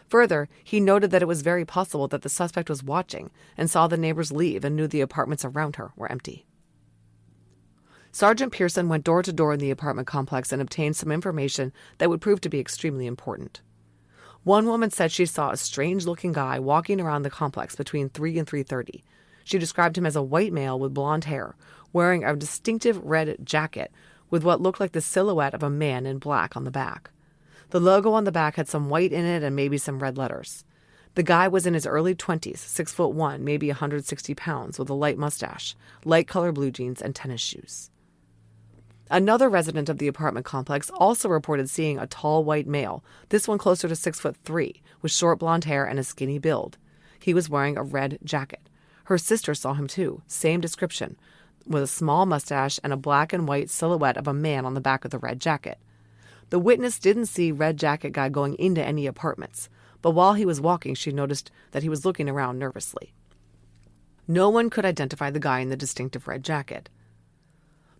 Further, he noted that it was very possible that the suspect was watching and saw the neighbors leave and knew the apartments around her were empty. Sergeant Pearson went door to door in the apartment complex and obtained some information that would prove to be extremely important. One woman said she saw a strange-looking guy walking around the complex between 3 and 3:30. She described him as a white male with blonde hair, wearing a distinctive red jacket with what looked like the silhouette of a man in black on the back. The logo on the back had some white in it and maybe some red letters. The guy was in his early 20s, 6'1", maybe 160 pounds, with a light mustache, light-colored blue jeans, and tennis shoes. Another resident of the apartment complex also reported seeing a tall white male, this one closer to 6'3", with short blonde hair and a skinny build. He was wearing a red jacket. Her sister saw him too, same description, with a small mustache and a black and white silhouette of a man on the back of the red jacket. The witness didn't see red jacket guy going into any apartments, but while he was walking, she noticed that he was looking around nervously. No one could identify the guy in the distinctive red jacket.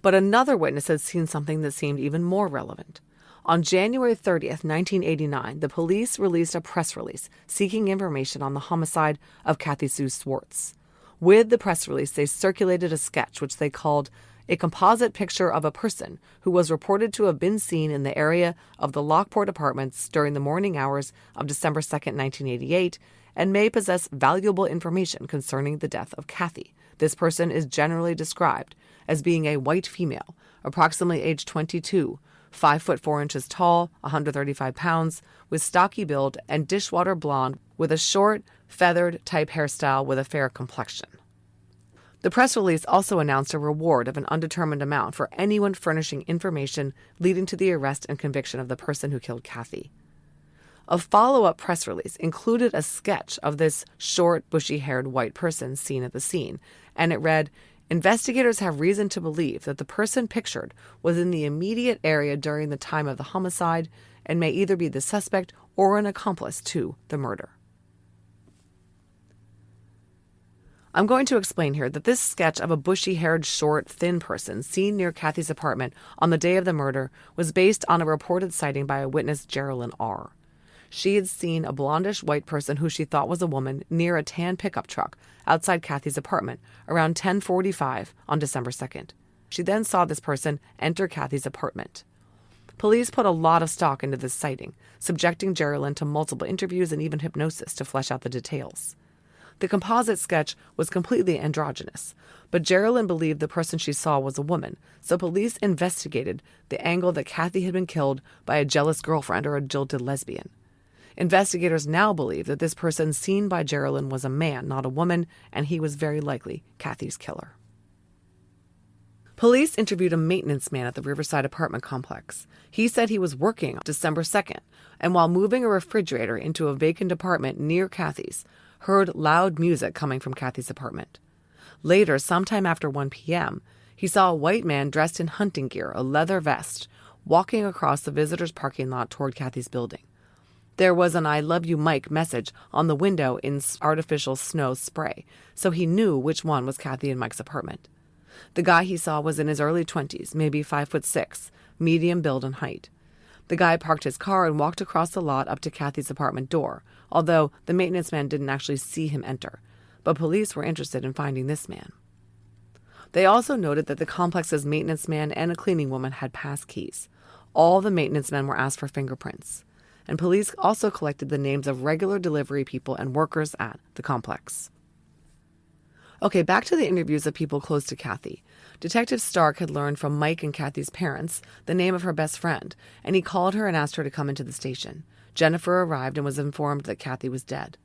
But another witness had seen something that seemed even more relevant. On January 30th, 1989, the police released a press release seeking information on the homicide of Cathy Sue Swartz. With the press release, they circulated a sketch which they called a composite picture of a person who was reported to have been seen in the area of the Lockport Apartments during the morning hours of December 2nd, 1988, and may possess valuable information concerning the death of Cathy. This person is generally described as being a white female, approximately age 22, 5'4" tall, 135 pounds, with stocky build and dishwater blonde with a short, feathered type hairstyle with a fair complexion. The press release also announced a reward of an undetermined amount for anyone furnishing information leading to the arrest and conviction of the person who killed Cathy. A follow-up press release included a sketch of this short, bushy-haired white person seen at the scene, and it read, "Investigators have reason to believe that the person pictured was in the immediate area during the time of the homicide and may either be the suspect or an accomplice to the murder." I'm going to explain here that this sketch of a bushy-haired, short, thin person seen near Cathy's apartment on the day of the murder was based on a reported sighting by a witness, Geraldine R. She had seen a blondish white person who she thought was a woman near a tan pickup truck outside Cathy's apartment around 10:45 on December 2nd. She then saw this person enter Cathy's apartment. Police put a lot of stock into this sighting, subjecting Geraldine to multiple interviews and even hypnosis to flesh out the details. The composite sketch was completely androgynous, but Geraldine believed the person she saw was a woman, so police investigated the angle that Cathy had been killed by a jealous girlfriend or a jilted lesbian. Investigators now believe that this person seen by Geraldine was a man, not a woman, and he was very likely Cathy's killer. Police interviewed a maintenance man at the Riverside apartment complex. He said he was working on December 2nd, and while moving a refrigerator into a vacant apartment near Cathy's, heard loud music coming from Cathy's apartment. Later, sometime after 1 p.m., he saw a white man dressed in hunting gear, a leather vest, walking across the visitors' parking lot toward Cathy's building. There was an "I love you, Mike" message on the window in artificial snow spray, so he knew which one was Cathy and Mike's apartment. The guy he saw was in his early 20s, maybe 5'6", medium build and height. The guy parked his car and walked across the lot up to Cathy's apartment door, although the maintenance man didn't actually see him enter. but police were interested in finding this man. They also noted that the complex's maintenance man and a cleaning woman had pass keys. All the maintenance men were asked for fingerprints, and police also collected the names of regular delivery people and workers at the complex. Okay, back to the interviews of people close to Cathy. Detective Stark had learned from Mike and Cathy's parents the name of her best friend, and he called her and asked her to come into the station. Jennifer arrived and was informed that Cathy was dead.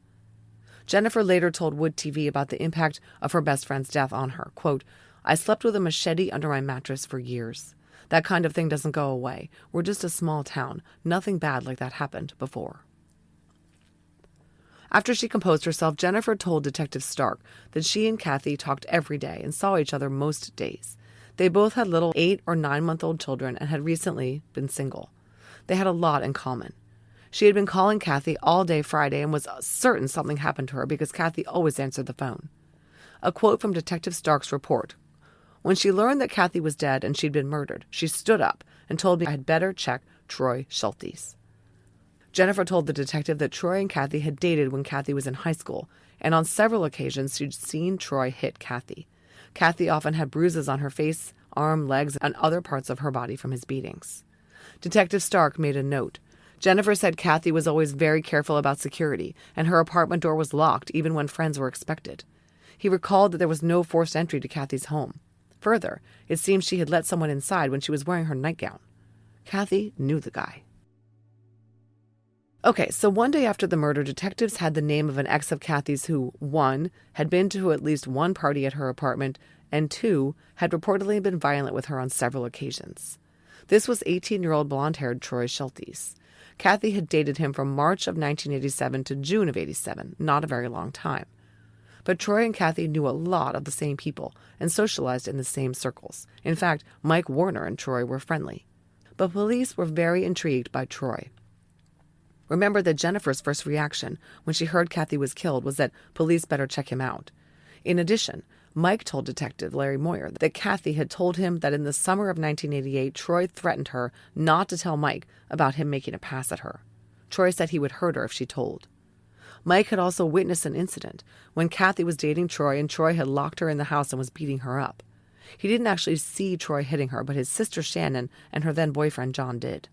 Jennifer later told Wood TV about the impact of her best friend's death on her. Quote, "I slept with a machete under my mattress for years. That kind of thing doesn't go away. We're just a small town. Nothing bad like that happened before." After she composed herself, Jennifer told Detective Stark that she and Cathy talked every day and saw each other most days. They both had little 8 or 9-month-old children and had recently been single. They had a lot in common. She had been calling Cathy all day Friday and was certain something happened to her because Cathy always answered the phone. A quote from Detective Stark's report: "When she learned that Cathy was dead and she'd been murdered, she stood up and told me I had better check Troy Schultes." Jennifer told the detective that Troy and Cathy had dated when Cathy was in high school, and on several occasions she'd seen Troy hit Cathy. Cathy often had bruises on her face, arm, legs, and other parts of her body from his beatings. Detective Stark made a note. Jennifer said Cathy was always very careful about security, and her apartment door was locked even when friends were expected. He recalled that there was no forced entry to Cathy's home. Further, it seems she had let someone inside when she was wearing her nightgown. Cathy knew the guy. Okay, so one day after the murder, detectives had the name of an ex of Cathy's who, 1, had been to at least one party at her apartment, and 2, had reportedly been violent with her on several occasions. This was 18-year-old blonde-haired Troy Schultes. Cathy had dated him from March of 1987 to June of 87, not a very long time. But Troy and Cathy knew a lot of the same people and socialized in the same circles. In fact, Mike Warner and Troy were friendly. But police were very intrigued by Troy. Remember that Jennifer's first reaction when she heard Cathy was killed was that police better check him out. In addition, Mike told Detective Larry Moyer that Cathy had told him that in the summer of 1988, Troy threatened her not to tell Mike about him making a pass at her. Troy said he would hurt her if she told. Mike had also witnessed an incident when Cathy was dating Troy and Troy had locked her in the house and was beating her up. He didn't actually see Troy hitting her, but his sister Shannon and her then-boyfriend John did.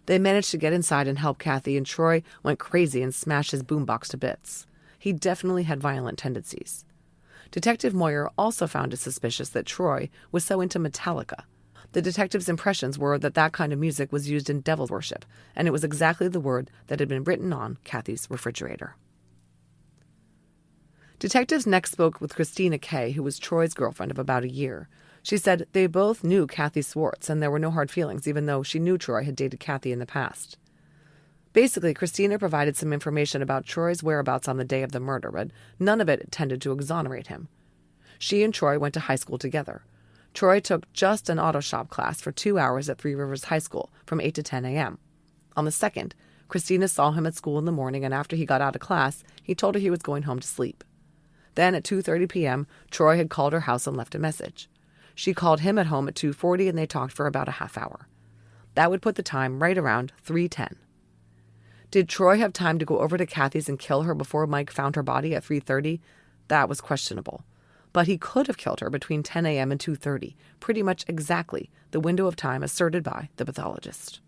They managed to get inside and help Cathy, and Troy went crazy and smashed his boombox to bits. He definitely had violent tendencies. Detective Moyer also found it suspicious that Troy was so into Metallica. The detective's impressions were that that kind of music was used in devil worship, and it was exactly the word that had been written on Cathy's refrigerator. Detectives next spoke with Christina Kay, who was Troy's girlfriend of about a year. She said they both knew Cathy Swartz, and there were no hard feelings, even though she knew Troy had dated Cathy in the past. Basically, Christina provided some information about Troy's whereabouts on the day of the murder, but none of it tended to exonerate him. She and Troy went to high school together. Troy took just an auto shop class for 2 hours at Three Rivers High School from 8 to 10 a.m. On the 2nd, Christina saw him at school in the morning, and after he got out of class, he told her he was going home to sleep. Then at 2:30 p.m., Troy had called her house and left a message. She called him at home at 2:40, and they talked for about a half hour. That would put the time right around 3:10. Did Troy have time to go over to Cathy's and kill her before Mike found her body at 3:30? That was questionable. But he could have killed her between 10 a.m. and 2:30, pretty much exactly the window of time asserted by the pathologist.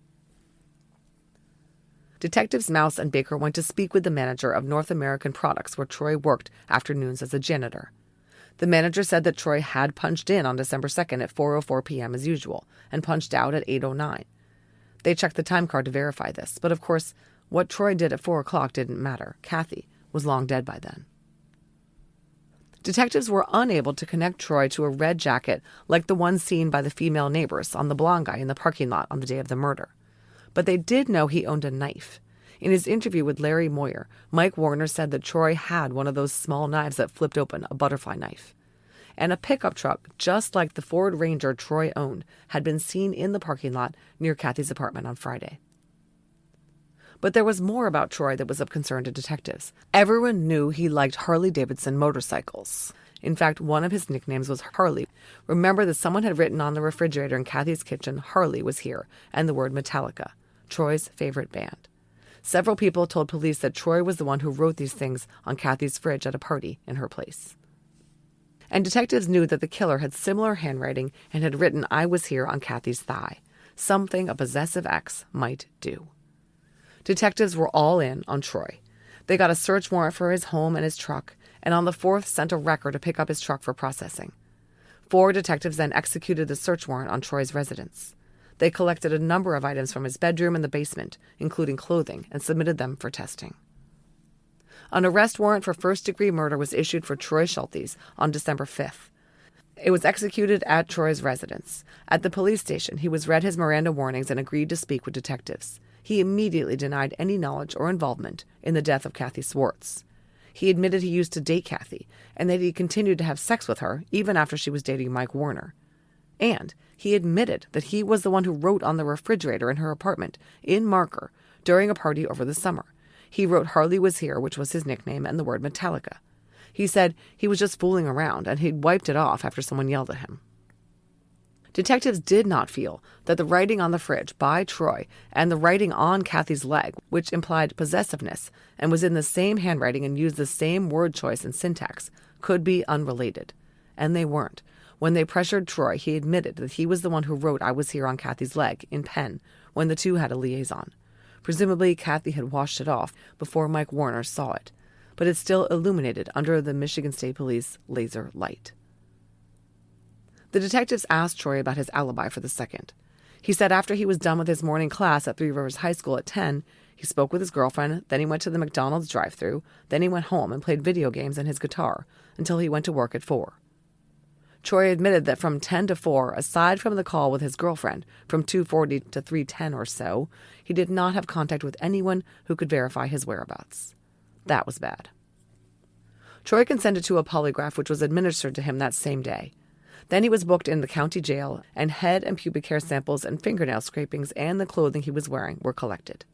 Detectives Mouse and Baker went to speak with the manager of North American Products, where Troy worked afternoons as a janitor. The manager said that Troy had punched in on December 2nd at 4:04 p.m. as usual, and punched out at 8:09. They checked the time card to verify this, but of course, what Troy did at 4 o'clock didn't matter. Cathy was long dead by then. Detectives were unable to connect Troy to a red jacket like the one seen by the female neighbors on the blonde guy in the parking lot on the day of the murder. But they did know he owned a knife. In his interview with Larry Moyer, Mike Warner said that Troy had one of those small knives that flipped open, a butterfly knife. And a pickup truck, just like the Ford Ranger Troy owned, had been seen in the parking lot near Cathy's apartment on Friday. But there was more about Troy that was of concern to detectives. Everyone knew he liked Harley-Davidson motorcycles. In fact, one of his nicknames was Harley. Remember that someone had written on the refrigerator in Cathy's kitchen, Harley was here, and the word Metallica, Troy's favorite band. Several people told police that Troy was the one who wrote these things on Cathy's fridge at a party in her place. And detectives knew that the killer had similar handwriting and had written "I was here" on Cathy's thigh, something a possessive ex might do. Detectives were all in on Troy. They got a search warrant for his home and his truck, and on the 4th sent a wrecker to pick up his truck for processing. 4 detectives then executed the search warrant on Troy's residence. They collected a number of items from his bedroom and the basement, including clothing, and submitted them for testing. An arrest warrant for first-degree murder was issued for Troy Schulte on December 5th. It was executed at Troy's residence. At the police station, he was read his Miranda warnings and agreed to speak with detectives. He immediately denied any knowledge or involvement in the death of Cathy Swartz. He admitted he used to date Cathy, and that he continued to have sex with her even after she was dating Mike Warner. And he admitted that he was the one who wrote on the refrigerator in her apartment, in marker, during a party over the summer. He wrote "Harley was here," which was his nickname, and the word Metallica. He said he was just fooling around, and he'd wiped it off after someone yelled at him. Detectives did not feel that the writing on the fridge by Troy and the writing on Cathy's leg, which implied possessiveness and was in the same handwriting and used the same word choice and syntax, could be unrelated. And they weren't. When they pressured Troy, he admitted that he was the one who wrote "I was here" on Cathy's leg in pen when the two had a liaison. Presumably, Cathy had washed it off before Mike Warner saw it, but it's still illuminated under the Michigan State Police laser light. The detectives asked Troy about his alibi for the second. He said after he was done with his morning class at Three Rivers High School at 10, he spoke with his girlfriend, then he went to the McDonald's drive-thru, then he went home and played video games and his guitar until he went to work at 4. Troy admitted that from 10 to 4, aside from the call with his girlfriend, from 2:40 to 3:10 or so, he did not have contact with anyone who could verify his whereabouts. That was bad. Troy consented to a polygraph which was administered to him that same day. Then he was booked in the county jail, and head and pubic hair samples and fingernail scrapings and the clothing he was wearing were collected.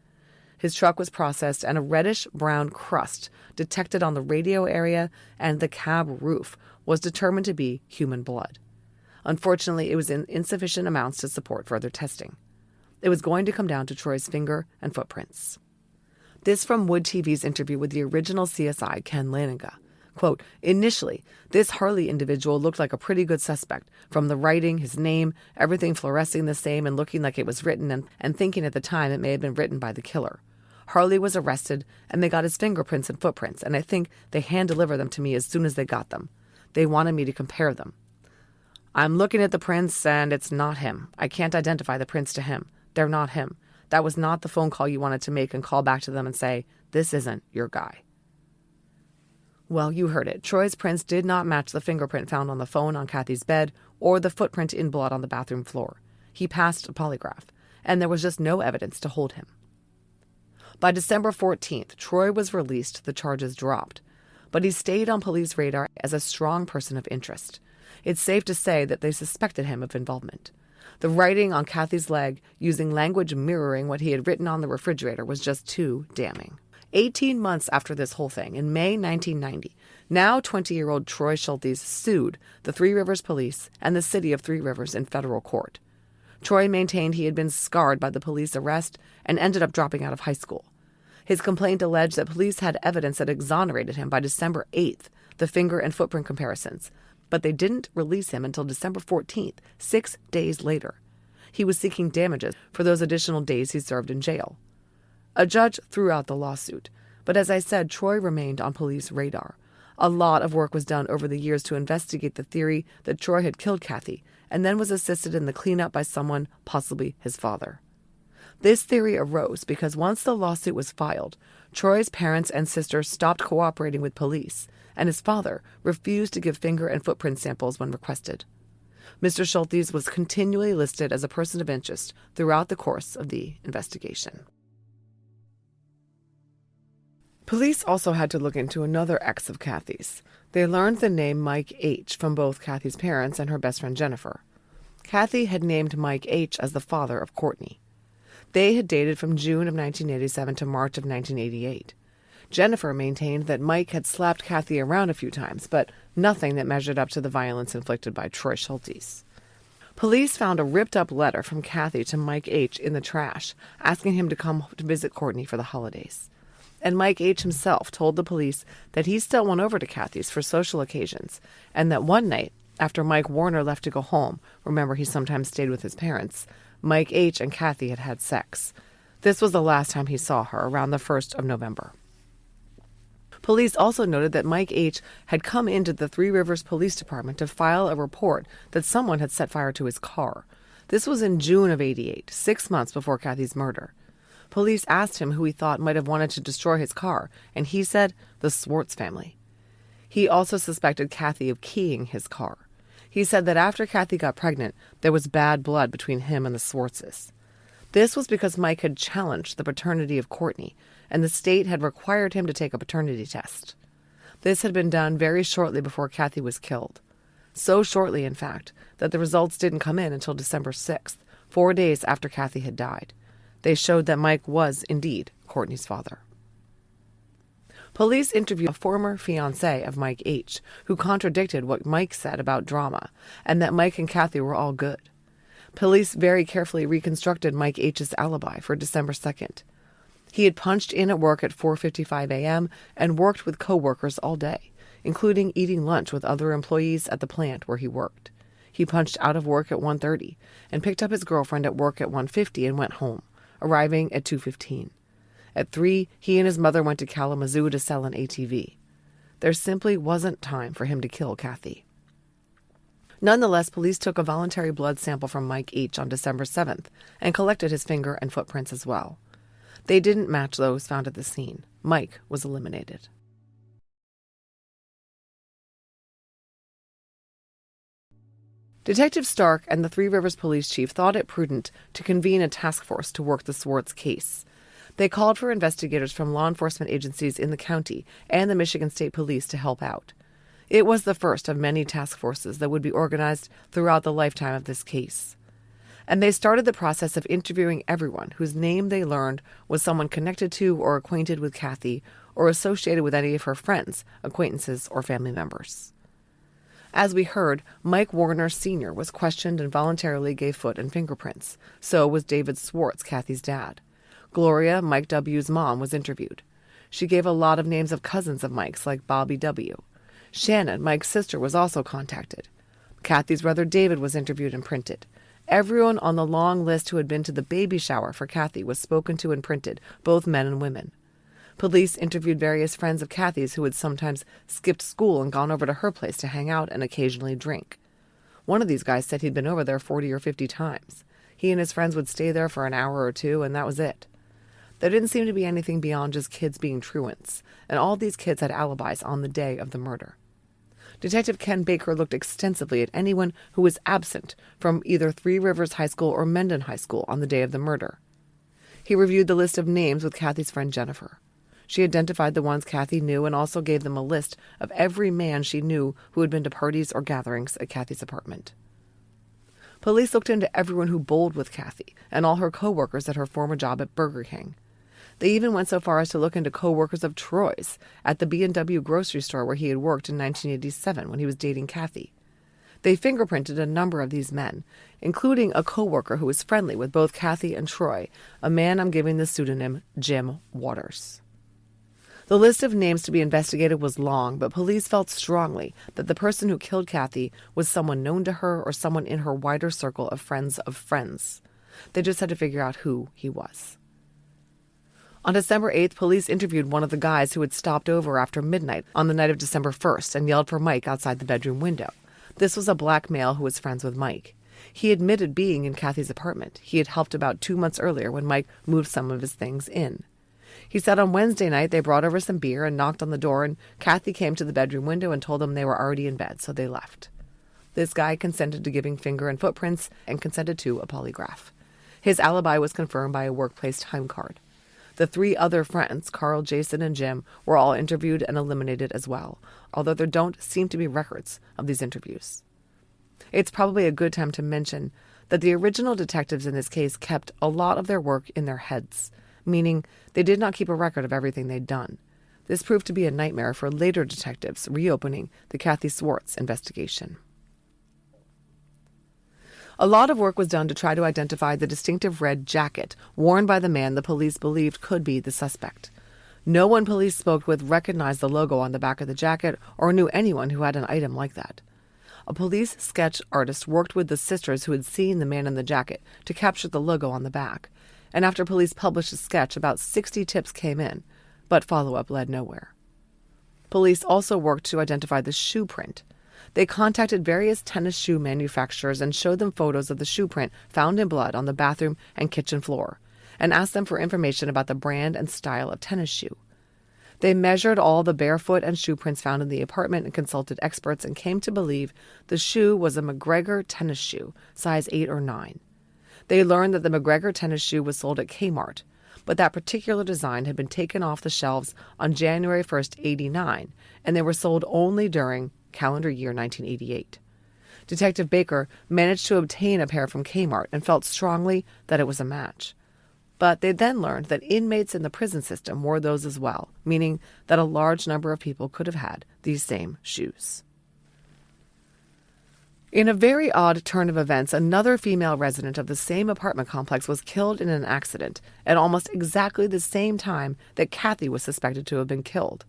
His truck was processed, and a reddish-brown crust detected on the radio area and the cab roof was determined to be human blood. Unfortunately, it was in insufficient amounts to support further testing. It was going to come down to Troy's finger and footprints. This from Wood TV's interview with the original CSI, Ken Laniga. Quote, "Initially, this Harley individual looked like a pretty good suspect. From the writing, his name, everything fluorescing the same and looking like it was written and thinking at the time it may have been written by the killer. Harley was arrested, and they got his fingerprints and footprints, and I think they hand-delivered them to me as soon as they got them. They wanted me to compare them. I'm looking at the prints, and it's not him. I can't identify the prints to him. They're not him. That was not the phone call you wanted to make and call back to them and say, 'This isn't your guy.'" Well, you heard it. Troy's prints did not match the fingerprint found on the phone on Cathy's bed or the footprint in blood on the bathroom floor. He passed a polygraph, and there was just no evidence to hold him. By December 14th, Troy was released, the charges dropped, but he stayed on police radar as a strong person of interest. It's safe to say that they suspected him of involvement. The writing on Cathy's leg, using language mirroring what he had written on the refrigerator, was just too damning. 18 months after this whole thing, in May 1990, now 20-year-old Troy Schulte sued the Three Rivers Police and the city of Three Rivers in federal court. Troy maintained he had been scarred by the police arrest and ended up dropping out of high school. His complaint alleged that police had evidence that exonerated him by December 8th, the finger and footprint comparisons, but they didn't release him until December 14th, 6 days later. He was seeking damages for those additional days he served in jail. A judge threw out the lawsuit, but as I said, Troy remained on police radar. A lot of work was done over the years to investigate the theory that Troy had killed Cathy and then was assisted in the cleanup by someone, possibly his father. This theory arose because once the lawsuit was filed, Troy's parents and sister stopped cooperating with police, and his father refused to give finger and footprint samples when requested. Mr. Schulte was continually listed as a person of interest throughout the course of the investigation. Police also had to look into another ex of Cathy's. They learned the name Mike H. from both Cathy's parents and her best friend Jennifer. Cathy had named Mike H. as the father of Courtney. They had dated from June of 1987 to March of 1988. Jennifer maintained that Mike had slapped Cathy around a few times, but nothing that measured up to the violence inflicted by Troy Schulte. Police found a ripped-up letter from Cathy to Mike H. in the trash, asking him to come to visit Courtney for the holidays. And Mike H. himself told the police that he still went over to Cathy's for social occasions, and that one night, after Mike Warner left to go home, remember he sometimes stayed with his parents, Mike H. and Cathy had had sex. This was the last time he saw her, around the 1st of November. Police also noted that Mike H. had come into the Three Rivers Police Department to file a report that someone had set fire to his car. This was in June of '88, 6 months before Cathy's murder. Police asked him who he thought might have wanted to destroy his car, and he said the Swartz family. He also suspected Cathy of keying his car. He said that after Cathy got pregnant, there was bad blood between him and the Swartzes. This was because Mike had challenged the paternity of Courtney, and the state had required him to take a paternity test. This had been done very shortly before Cathy was killed. So shortly, in fact, that the results didn't come in until December 6th, 4 days after Cathy had died. They showed that Mike was indeed Courtney's father. Police interviewed a former fiancé of Mike H., who contradicted what Mike said about drama, and that Mike and Cathy were all good. Police very carefully reconstructed Mike H.'s alibi for December 2nd. He had punched in at work at 4:55 a.m. and worked with co-workers all day, including eating lunch with other employees at the plant where he worked. He punched out of work at 1:30 and picked up his girlfriend at work at 1:50 and went home, arriving at 2:15. At 3, he and his mother went to Kalamazoo to sell an ATV. There simply wasn't time for him to kill Cathy. Nonetheless, police took a voluntary blood sample from Mike H. on December 7th and collected his finger and footprints as well. They didn't match those found at the scene. Mike was eliminated. Detective Stark and the Three Rivers police chief thought it prudent to convene a task force to work the Swartz case. They called for investigators from law enforcement agencies in the county and the Michigan State Police to help out. It was the first of many task forces that would be organized throughout the lifetime of this case. And they started the process of interviewing everyone whose name they learned was someone connected to or acquainted with Cathy or associated with any of her friends, acquaintances, or family members. As we heard, Mike Warner Sr. was questioned and voluntarily gave foot and fingerprints. So was David Swartz, Cathy's dad. Gloria, Mike W.'s mom, was interviewed. She gave a lot of names of cousins of Mike's, like Bobby W. Shannon, Mike's sister, was also contacted. Cathy's brother David was interviewed and printed. Everyone on the long list who had been to the baby shower for Cathy was spoken to and printed, both men and women. Police interviewed various friends of Cathy's who had sometimes skipped school and gone over to her place to hang out and occasionally drink. One of these guys said he'd been over there 40 or 50 times. He and his friends would stay there for an hour or two, and that was it. There didn't seem to be anything beyond just kids being truants, and all these kids had alibis on the day of the murder. Detective Ken Baker looked extensively at anyone who was absent from either Three Rivers High School or Mendon High School on the day of the murder. He reviewed the list of names with Cathy's friend Jennifer. She identified the ones Cathy knew and also gave them a list of every man she knew who had been to parties or gatherings at Cathy's apartment. Police looked into everyone who bowled with Cathy and all her co-workers at her former job at Burger King. They even went so far as to look into co-workers of Troy's at the B&W grocery store where he had worked in 1987 when he was dating Cathy. They fingerprinted a number of these men, including a co-worker who was friendly with both Cathy and Troy, a man I'm giving the pseudonym Jim Waters. The list of names to be investigated was long, but police felt strongly that the person who killed Cathy was someone known to her or someone in her wider circle of friends of friends. They just had to figure out who he was. On December 8th, police interviewed one of the guys who had stopped over after midnight on the night of December 1st and yelled for Mike outside the bedroom window. This was a black male who was friends with Mike. He admitted being in Cathy's apartment. He had helped about 2 months earlier when Mike moved some of his things in. He said on Wednesday night they brought over some beer and knocked on the door, and Cathy came to the bedroom window and told them they were already in bed, so they left. This guy consented to giving finger and footprints and consented to a polygraph. His alibi was confirmed by a workplace time card. The 3 other friends, Carl, Jason, and Jim, were all interviewed and eliminated as well, although there don't seem to be records of these interviews. It's probably a good time to mention that the original detectives in this case kept a lot of their work in their heads, meaning they did not keep a record of everything they'd done. This proved to be a nightmare for later detectives reopening the Cathy Swartz investigation. A lot of work was done to try to identify the distinctive red jacket worn by the man the police believed could be the suspect. No one police spoke with recognized the logo on the back of the jacket or knew anyone who had an item like that. A police sketch artist worked with the sisters who had seen the man in the jacket to capture the logo on the back, and after police published a sketch, about 60 tips came in, but follow-up led nowhere. Police also worked to identify the shoe print. They contacted various tennis shoe manufacturers and showed them photos of the shoe print found in blood on the bathroom and kitchen floor, and asked them for information about the brand and style of tennis shoe. They measured all the barefoot and shoe prints found in the apartment and consulted experts and came to believe the shoe was a McGregor tennis shoe, size 8 or 9. They learned that the McGregor tennis shoe was sold at Kmart, but that particular design had been taken off the shelves on January 1st, 1989, and they were sold only during calendar year 1988. Detective Baker managed to obtain a pair from Kmart and felt strongly that it was a match. But they then learned that inmates in the prison system wore those as well, meaning that a large number of people could have had these same shoes. In a very odd turn of events, another female resident of the same apartment complex was killed in an accident at almost exactly the same time that Cathy was suspected to have been killed.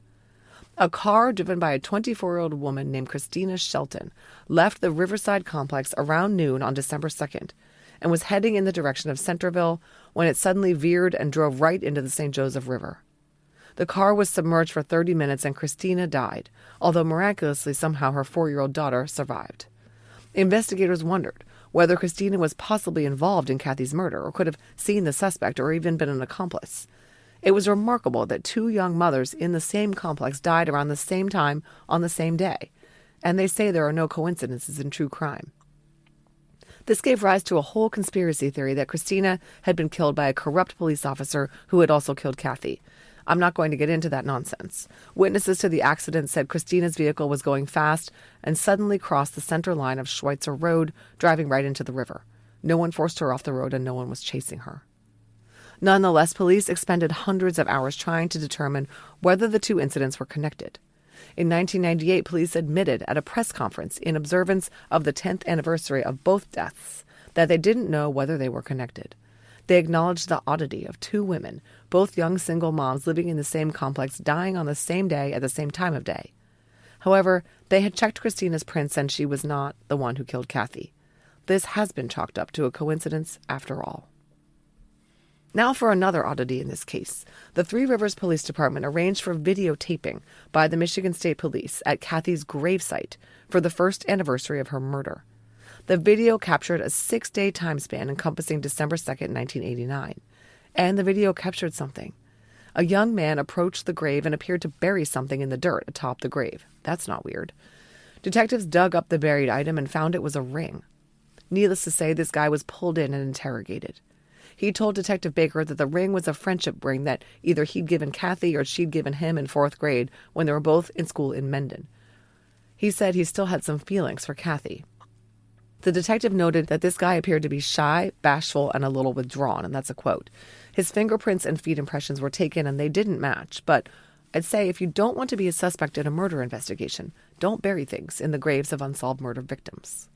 A car driven by a 24-year-old woman named Christina Shelton left the Riverside complex around noon on December 2nd and was heading in the direction of Centerville when it suddenly veered and drove right into the St. Joseph River. The car was submerged for 30 minutes and Christina died, although miraculously somehow her 4-year-old daughter survived. Investigators wondered whether Christina was possibly involved in Cathy's murder or could have seen the suspect or even been an accomplice. It was remarkable that 2 young mothers in the same complex died around the same time on the same day, and they say there are no coincidences in true crime. This gave rise to a whole conspiracy theory that Christina had been killed by a corrupt police officer who had also killed Cathy. I'm not going to get into that nonsense. Witnesses to the accident said Christina's vehicle was going fast and suddenly crossed the center line of Schweitzer Road, driving right into the river. No one forced her off the road and no one was chasing her. Nonetheless, police expended hundreds of hours trying to determine whether the 2 incidents were connected. In 1998, police admitted at a press conference in observance of the 10th anniversary of both deaths that they didn't know whether they were connected. They acknowledged the oddity of 2 women, both young single moms living in the same complex, dying on the same day at the same time of day. However, they had checked Christina's prints and she was not the one who killed Cathy. This has been chalked up to a coincidence after all. Now for another oddity in this case. The Three Rivers Police Department arranged for videotaping by the Michigan State Police at Cathy's gravesite for the first anniversary of her murder. The video captured a 6-day time span encompassing December 2nd, 1989. And the video captured something. A young man approached the grave and appeared to bury something in the dirt atop the grave. That's not weird. Detectives dug up the buried item and found it was a ring. Needless to say, this guy was pulled in and interrogated. He told Detective Baker that the ring was a friendship ring that either he'd given Cathy or she'd given him in 4th grade when they were both in school in Mendon. He said he still had some feelings for Cathy. The detective noted that this guy appeared to be shy, bashful, and a little withdrawn, and that's a quote. His fingerprints and feet impressions were taken and they didn't match, but I'd say if you don't want to be a suspect in a murder investigation, don't bury things in the graves of unsolved murder victims.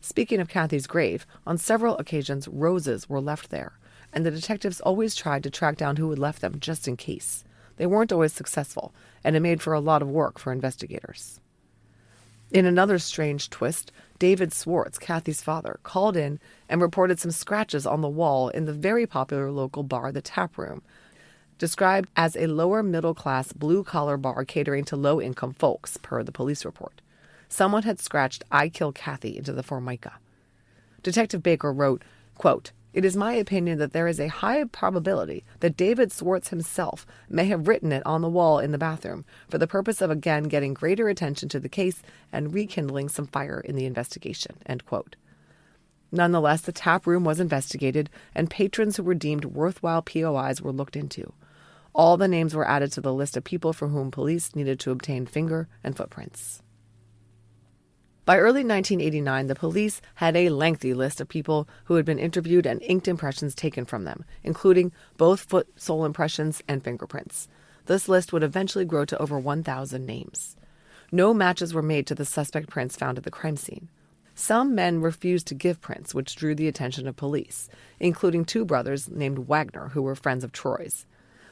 Speaking of Cathy's grave, on several occasions roses were left there, and the detectives always tried to track down who had left them just in case. They weren't always successful, and it made for a lot of work for investigators. In another strange twist, David Swartz, Cathy's father, called in and reported some scratches on the wall in the very popular local bar, the Tap Room, described as a lower-middle-class blue-collar bar catering to low-income folks, per the police report. Someone had scratched "I kill Cathy" into the formica. Detective Baker wrote, quote, "It is my opinion that there is a high probability that David Swartz himself may have written it on the wall in the bathroom for the purpose of again getting greater attention to the case and rekindling some fire in the investigation." End quote. Nonetheless, the tap room was investigated and patrons who were deemed worthwhile POIs were looked into. All the names were added to the list of people for whom police needed to obtain finger and footprints. By early 1989, the police had a lengthy list of people who had been interviewed and inked impressions taken from them, including both foot sole impressions and fingerprints. This list would eventually grow to over 1,000 names. No matches were made to the suspect prints found at the crime scene. Some men refused to give prints, which drew the attention of police, including two brothers named Wagner, who were friends of Troy's.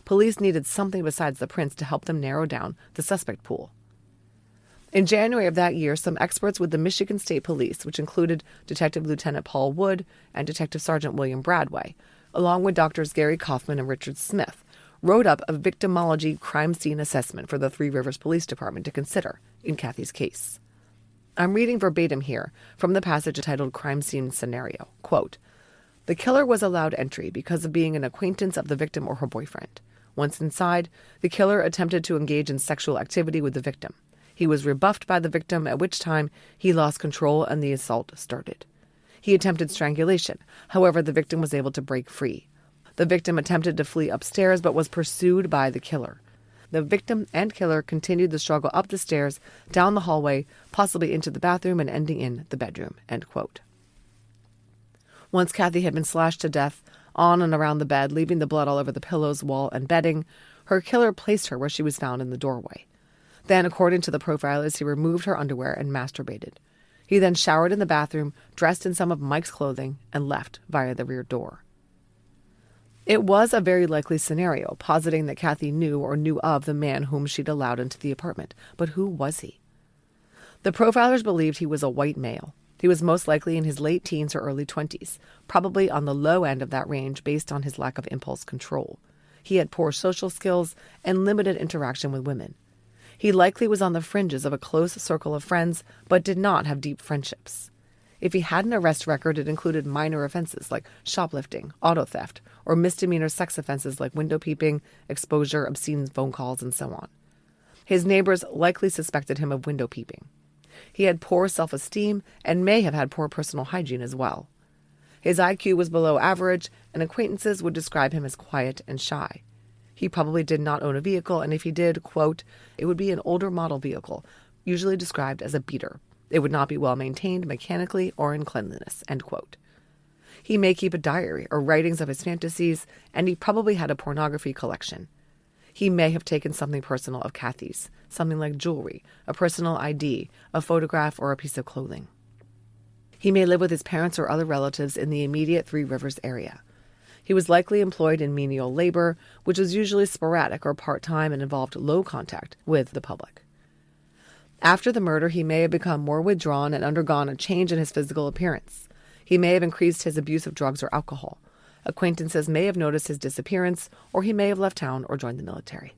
Police needed something besides the prints to help them narrow down the suspect pool. In January of that year, some experts with the Michigan State Police, which included Detective Lieutenant Paul Wood and Detective Sergeant William Bradway, along with Doctors Gary Kaufman and Richard Smith, wrote up a victimology crime scene assessment for the Three Rivers Police Department to consider in Cathy's case. I'm reading verbatim here from the passage titled Crime Scene Scenario. Quote, "The killer was allowed entry because of being an acquaintance of the victim or her boyfriend. Once inside, the killer attempted to engage in sexual activity with the victim. He was rebuffed by the victim, at which time he lost control and the assault started. He attempted strangulation. However, the victim was able to break free. The victim attempted to flee upstairs but was pursued by the killer. The victim and killer continued the struggle up the stairs, down the hallway, possibly into the bathroom and ending in the bedroom." End quote. Once Cathy had been slashed to death on and around the bed, leaving the blood all over the pillows, wall, and bedding, her killer placed her where she was found in the doorway. Then, according to the profilers, he removed her underwear and masturbated. He then showered in the bathroom, dressed in some of Mike's clothing, and left via the rear door. It was a very likely scenario, positing that Cathy knew or knew of the man whom she'd allowed into the apartment. But who was he? The profilers believed he was a white male. He was most likely in his late teens or early 20s, probably on the low end of that range based on his lack of impulse control. He had poor social skills and limited interaction with women. He likely was on the fringes of a close circle of friends, but did not have deep friendships. If he had an arrest record, it included minor offenses like shoplifting, auto theft, or misdemeanor sex offenses like window peeping, exposure, obscene phone calls, and so on. His neighbors likely suspected him of window peeping. He had poor self-esteem and may have had poor personal hygiene as well. His IQ was below average, and acquaintances would describe him as quiet and shy. He probably did not own a vehicle, and if he did, quote, it would be an older model vehicle, usually described as a beater. It would not be well maintained mechanically or in cleanliness, end quote. He may keep a diary or writings of his fantasies, and he probably had a pornography collection. He may have taken something personal of Cathy's, something like jewelry, a personal ID, a photograph, or a piece of clothing. He may live with his parents or other relatives in the immediate Three Rivers area. He was likely employed in menial labor, which was usually sporadic or part-time and involved low contact with the public. After the murder, he may have become more withdrawn and undergone a change in his physical appearance. He may have increased his abuse of drugs or alcohol. Acquaintances may have noticed his disappearance, or he may have left town or joined the military.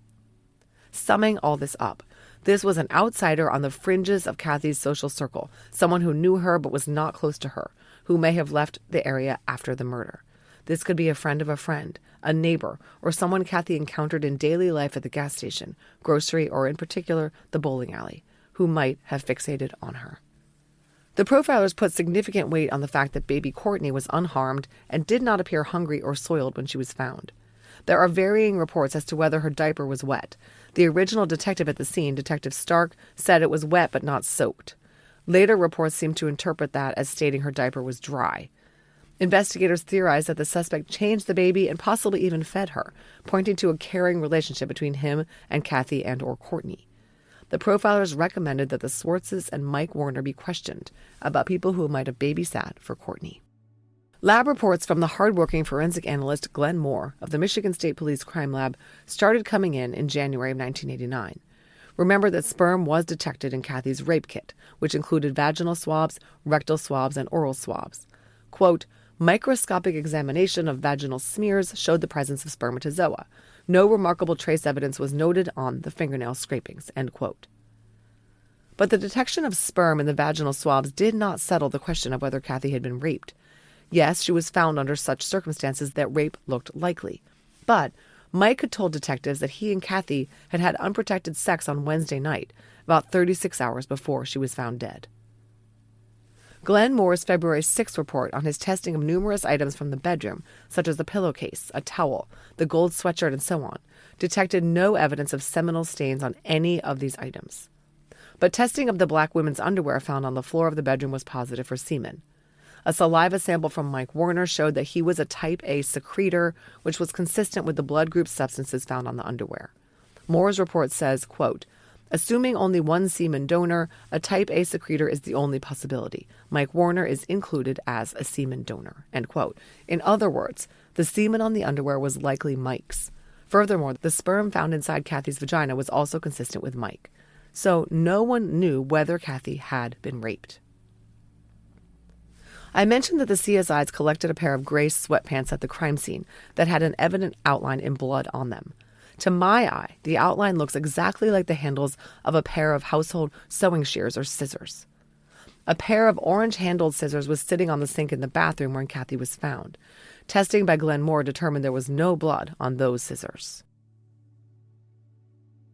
Summing all this up, this was an outsider on the fringes of Cathy's social circle, someone who knew her but was not close to her, who may have left the area after the murder. This could be a friend of a friend, a neighbor, or someone Cathy encountered in daily life at the gas station, grocery, or in particular, the bowling alley, who might have fixated on her. The profilers put significant weight on the fact that baby Courtney was unharmed and did not appear hungry or soiled when she was found. There are varying reports as to whether her diaper was wet. The original detective at the scene, Detective Stark, said it was wet but not soaked. Later reports seem to interpret that as stating her diaper was dry. Investigators theorized that the suspect changed the baby and possibly even fed her, pointing to a caring relationship between him and Cathy and or Courtney. The profilers recommended that the Swartzes and Mike Warner be questioned about people who might have babysat for Courtney. Lab reports from the hardworking forensic analyst Glenn Moore of the Michigan State Police Crime Lab started coming in January of 1989. Remember that sperm was detected in Cathy's rape kit, which included vaginal swabs, rectal swabs, and oral swabs. Quote, microscopic examination of vaginal smears showed the presence of spermatozoa. No remarkable trace evidence was noted on the fingernail scrapings, end quote. But the detection of sperm in the vaginal swabs did not settle the question of whether Cathy had been raped. Yes, she was found under such circumstances that rape looked likely. But Mike had told detectives that he and Cathy had had unprotected sex on Wednesday night, about 36 hours before she was found dead. Glenn Moore's February 6th report on his testing of numerous items from the bedroom, such as the pillowcase, a towel, the gold sweatshirt, and so on, detected no evidence of seminal stains on any of these items. But testing of the black women's underwear found on the floor of the bedroom was positive for semen. A saliva sample from Mike Warner showed that he was a type A secretor, which was consistent with the blood group substances found on the underwear. Moore's report says, quote, Assuming only one semen donor, a type A secretor is the only possibility. Mike Warner is included as a semen donor." End quote. In other words, the semen on the underwear was likely Mike's. Furthermore, the sperm found inside Cathy's vagina was also consistent with Mike. So no one knew whether Cathy had been raped. I mentioned that the CSIs collected a pair of gray sweatpants at the crime scene that had an evident outline in blood on them. To my eye, the outline looks exactly like the handles of a pair of household sewing shears or scissors. A pair of orange-handled scissors was sitting on the sink in the bathroom where Cathy was found. Testing by Glenn Moore determined there was no blood on those scissors.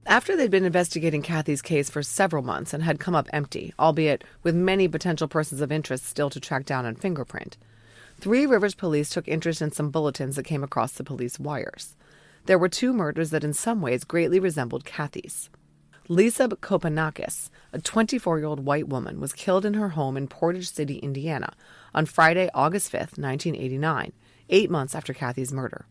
After they'd been investigating Cathy's case for several months and had come up empty, albeit with many potential persons of interest still to track down and fingerprint, Three Rivers police took interest in some bulletins that came across the police wires. There were two murders that in some ways greatly resembled Cathy's. Lisa Kopanakis, a 24-year-old white woman, was killed in her home in Portage City, Indiana, on Friday, August 5, 1989, 8 months after Cathy's murder.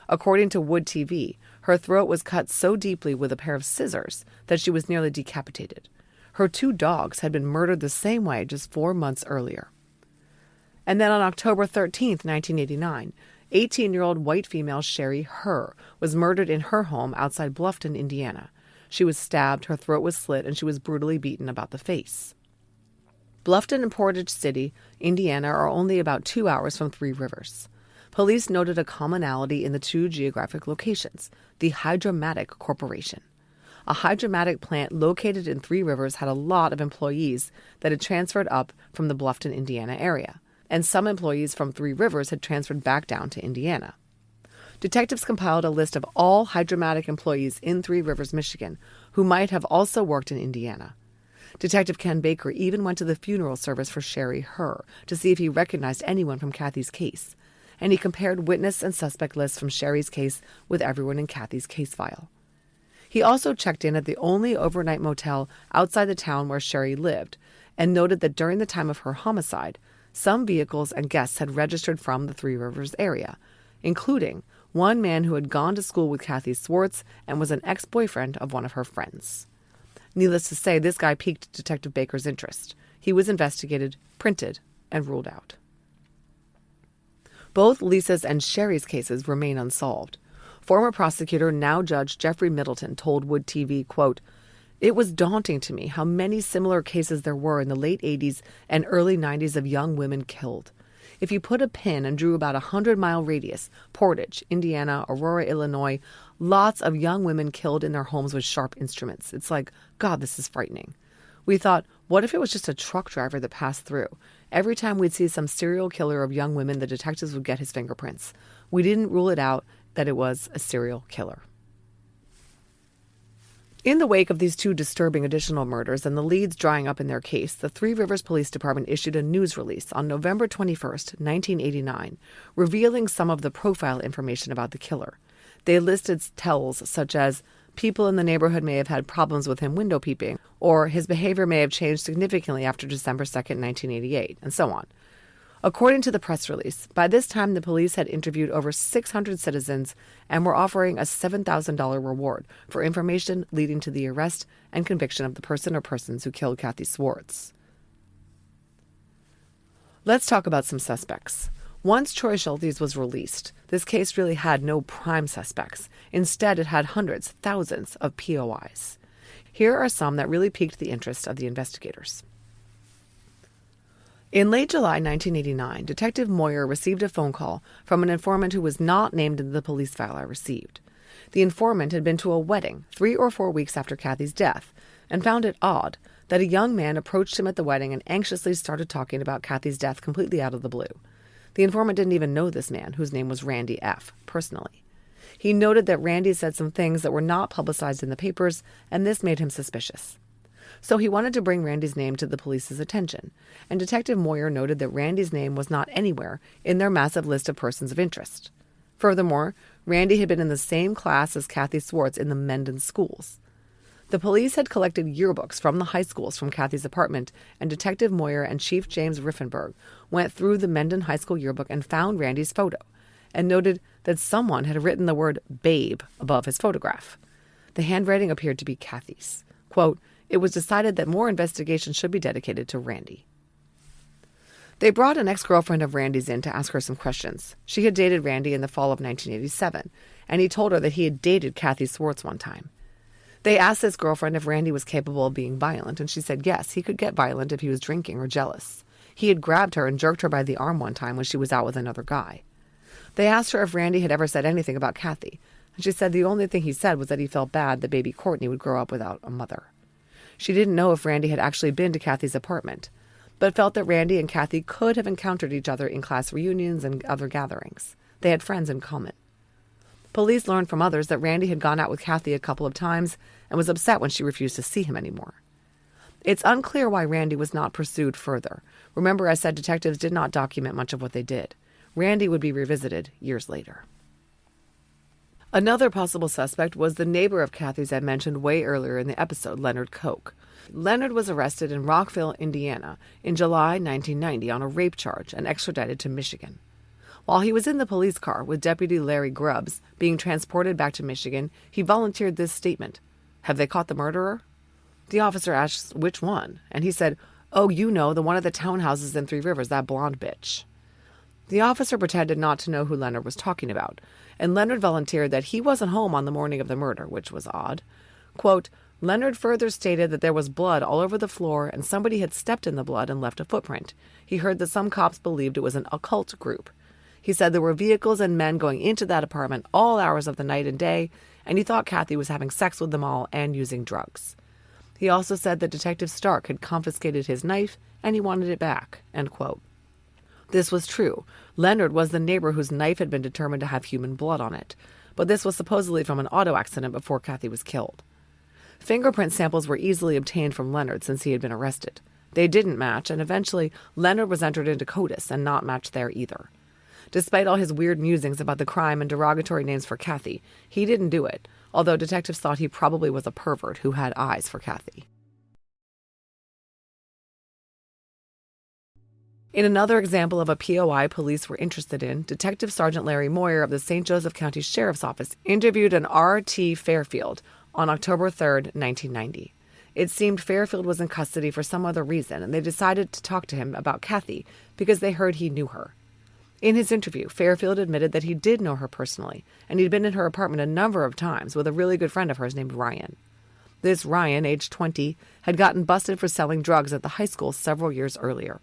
According to Wood TV, her throat was cut so deeply with a pair of scissors that she was nearly decapitated. Her two dogs had been murdered the same way just 4 months earlier. And then on October 13, 1989, 18-year-old white female Sherry Herr was murdered in her home outside Bluffton, Indiana. She was stabbed, her throat was slit, and she was brutally beaten about the face. Bluffton and Portage City, Indiana, are only about 2 hours from Three Rivers. Police noted a commonality in the two geographic locations, the Hydromatic Corporation. A hydromatic plant located in Three Rivers had a lot of employees that had transferred up from the Bluffton, Indiana area, and some employees from Three Rivers had transferred back down to Indiana. Detectives compiled a list of all hydromatic employees in Three Rivers, Michigan, who might have also worked in Indiana. Detective Ken Baker even went to the funeral service for Sherry Herr to see if he recognized anyone from Cathy's case, and he compared witness and suspect lists from Sherry's case with everyone in Cathy's case file. He also checked in at the only overnight motel outside the town where Sherry lived, and noted that during the time of her homicide, some vehicles and guests had registered from the Three Rivers area, including one man who had gone to school with Cathy Swartz and was an ex-boyfriend of one of her friends. Needless to say, this guy piqued Detective Baker's interest. He was investigated, printed, and ruled out. Both Lisa's and Sherry's cases remain unsolved. Former prosecutor, now Judge Jeffrey Middleton, told Wood TV, quote, "It was daunting to me how many similar cases there were in the late 80s and early 90s of young women killed. If you put a pin and drew about a 100-mile radius, Portage, Indiana, Aurora, Illinois, lots of young women killed in their homes with sharp instruments. It's like, God, this is frightening. We thought, what if it was just a truck driver that passed through? Every time we'd see some serial killer of young women, the detectives would get his fingerprints. We didn't rule it out that it was a serial killer." In the wake of these two disturbing additional murders and the leads drying up in their case, the Three Rivers Police Department issued a news release on November 21st, 1989, revealing some of the profile information about the killer. They listed tells such as, people in the neighborhood may have had problems with him window peeping, or his behavior may have changed significantly after December 2nd, 1988, and so on. According to the press release, by this time the police had interviewed over 600 citizens and were offering a $7,000 reward for information leading to the arrest and conviction of the person or persons who killed Cathy Swartz. Let's talk about some suspects. Once Troy Schultes was released, this case really had no prime suspects. Instead, it had hundreds, thousands of POIs. Here are some that really piqued the interest of the investigators. In late July 1989, Detective Moyer received a phone call from an informant who was not named in the police file I received. The informant had been to a wedding 3 or 4 weeks after Cathy's death and found it odd that a young man approached him at the wedding and anxiously started talking about Cathy's death completely out of the blue. The informant didn't even know this man, whose name was Randy F., personally. He noted that Randy said some things that were not publicized in the papers, and this made him suspicious. So he wanted to bring Randy's name to the police's attention, and Detective Moyer noted that Randy's name was not anywhere in their massive list of persons of interest. Furthermore, Randy had been in the same class as Cathy Swartz in the Mendon schools. The police had collected yearbooks from the high schools from Cathy's apartment, and Detective Moyer and Chief James Riffenberg went through the Mendon High School yearbook and found Randy's photo, and noted that someone had written the word babe above his photograph. The handwriting appeared to be Cathy's. Quote, "It was decided that more investigation should be dedicated to Randy." They brought an ex-girlfriend of Randy's in to ask her some questions. She had dated Randy in the fall of 1987, and he told her that he had dated Cathy Swartz one time. They asked this girlfriend if Randy was capable of being violent, and she said yes, he could get violent if he was drinking or jealous. He had grabbed her and jerked her by the arm one time when she was out with another guy. They asked her if Randy had ever said anything about Cathy, and she said the only thing he said was that he felt bad that baby Courtney would grow up without a mother. She didn't know if Randy had actually been to Cathy's apartment, but felt that Randy and Cathy could have encountered each other in class reunions and other gatherings. They had friends in common. Police learned from others that Randy had gone out with Cathy a couple of times and was upset when she refused to see him anymore. It's unclear why Randy was not pursued further. Remember, I said detectives did not document much of what they did. Randy would be revisited years later. Another possible suspect was the neighbor of Cathy's I mentioned way earlier in the episode, Leonard Koch. Leonard was arrested in Rockville, Indiana, in July 1990 on a rape charge and extradited to Michigan. While he was in the police car with Deputy Larry Grubbs being transported back to Michigan, he volunteered this statement: "Have they caught the murderer?" The officer asked which one, and he said, "Oh, you know, the one at the townhouses in Three Rivers, that blonde bitch." The officer pretended not to know who Leonard was talking about, and Leonard volunteered that he wasn't home on the morning of the murder, which was odd. Quote, Leonard further stated that there was blood all over the floor and somebody had stepped in the blood and left a footprint. He heard that some cops believed it was an occult group. He said there were vehicles and men going into that apartment all hours of the night and day, and he thought Cathy was having sex with them all and using drugs. He also said that Detective Stark had confiscated his knife and he wanted it back, end quote. This was true. Leonard was the neighbor whose knife had been determined to have human blood on it, but this was supposedly from an auto accident before Cathy was killed. Fingerprint samples were easily obtained from Leonard since he had been arrested. They didn't match, and eventually Leonard was entered into CODIS and not matched there either. Despite all his weird musings about the crime and derogatory names for Cathy, he didn't do it, although detectives thought he probably was a pervert who had eyes for Cathy. In another example of a POI police were interested in, Detective Sergeant Larry Moyer of the St. Joseph County Sheriff's Office interviewed an R.T. Fairfield on October 3, 1990. It seemed Fairfield was in custody for some other reason, and they decided to talk to him about Cathy because they heard he knew her. In his interview, Fairfield admitted that he did know her personally, and he'd been in her apartment a number of times with a really good friend of hers named Ryan. This Ryan, aged 20, had gotten busted for selling drugs at the high school several years earlier.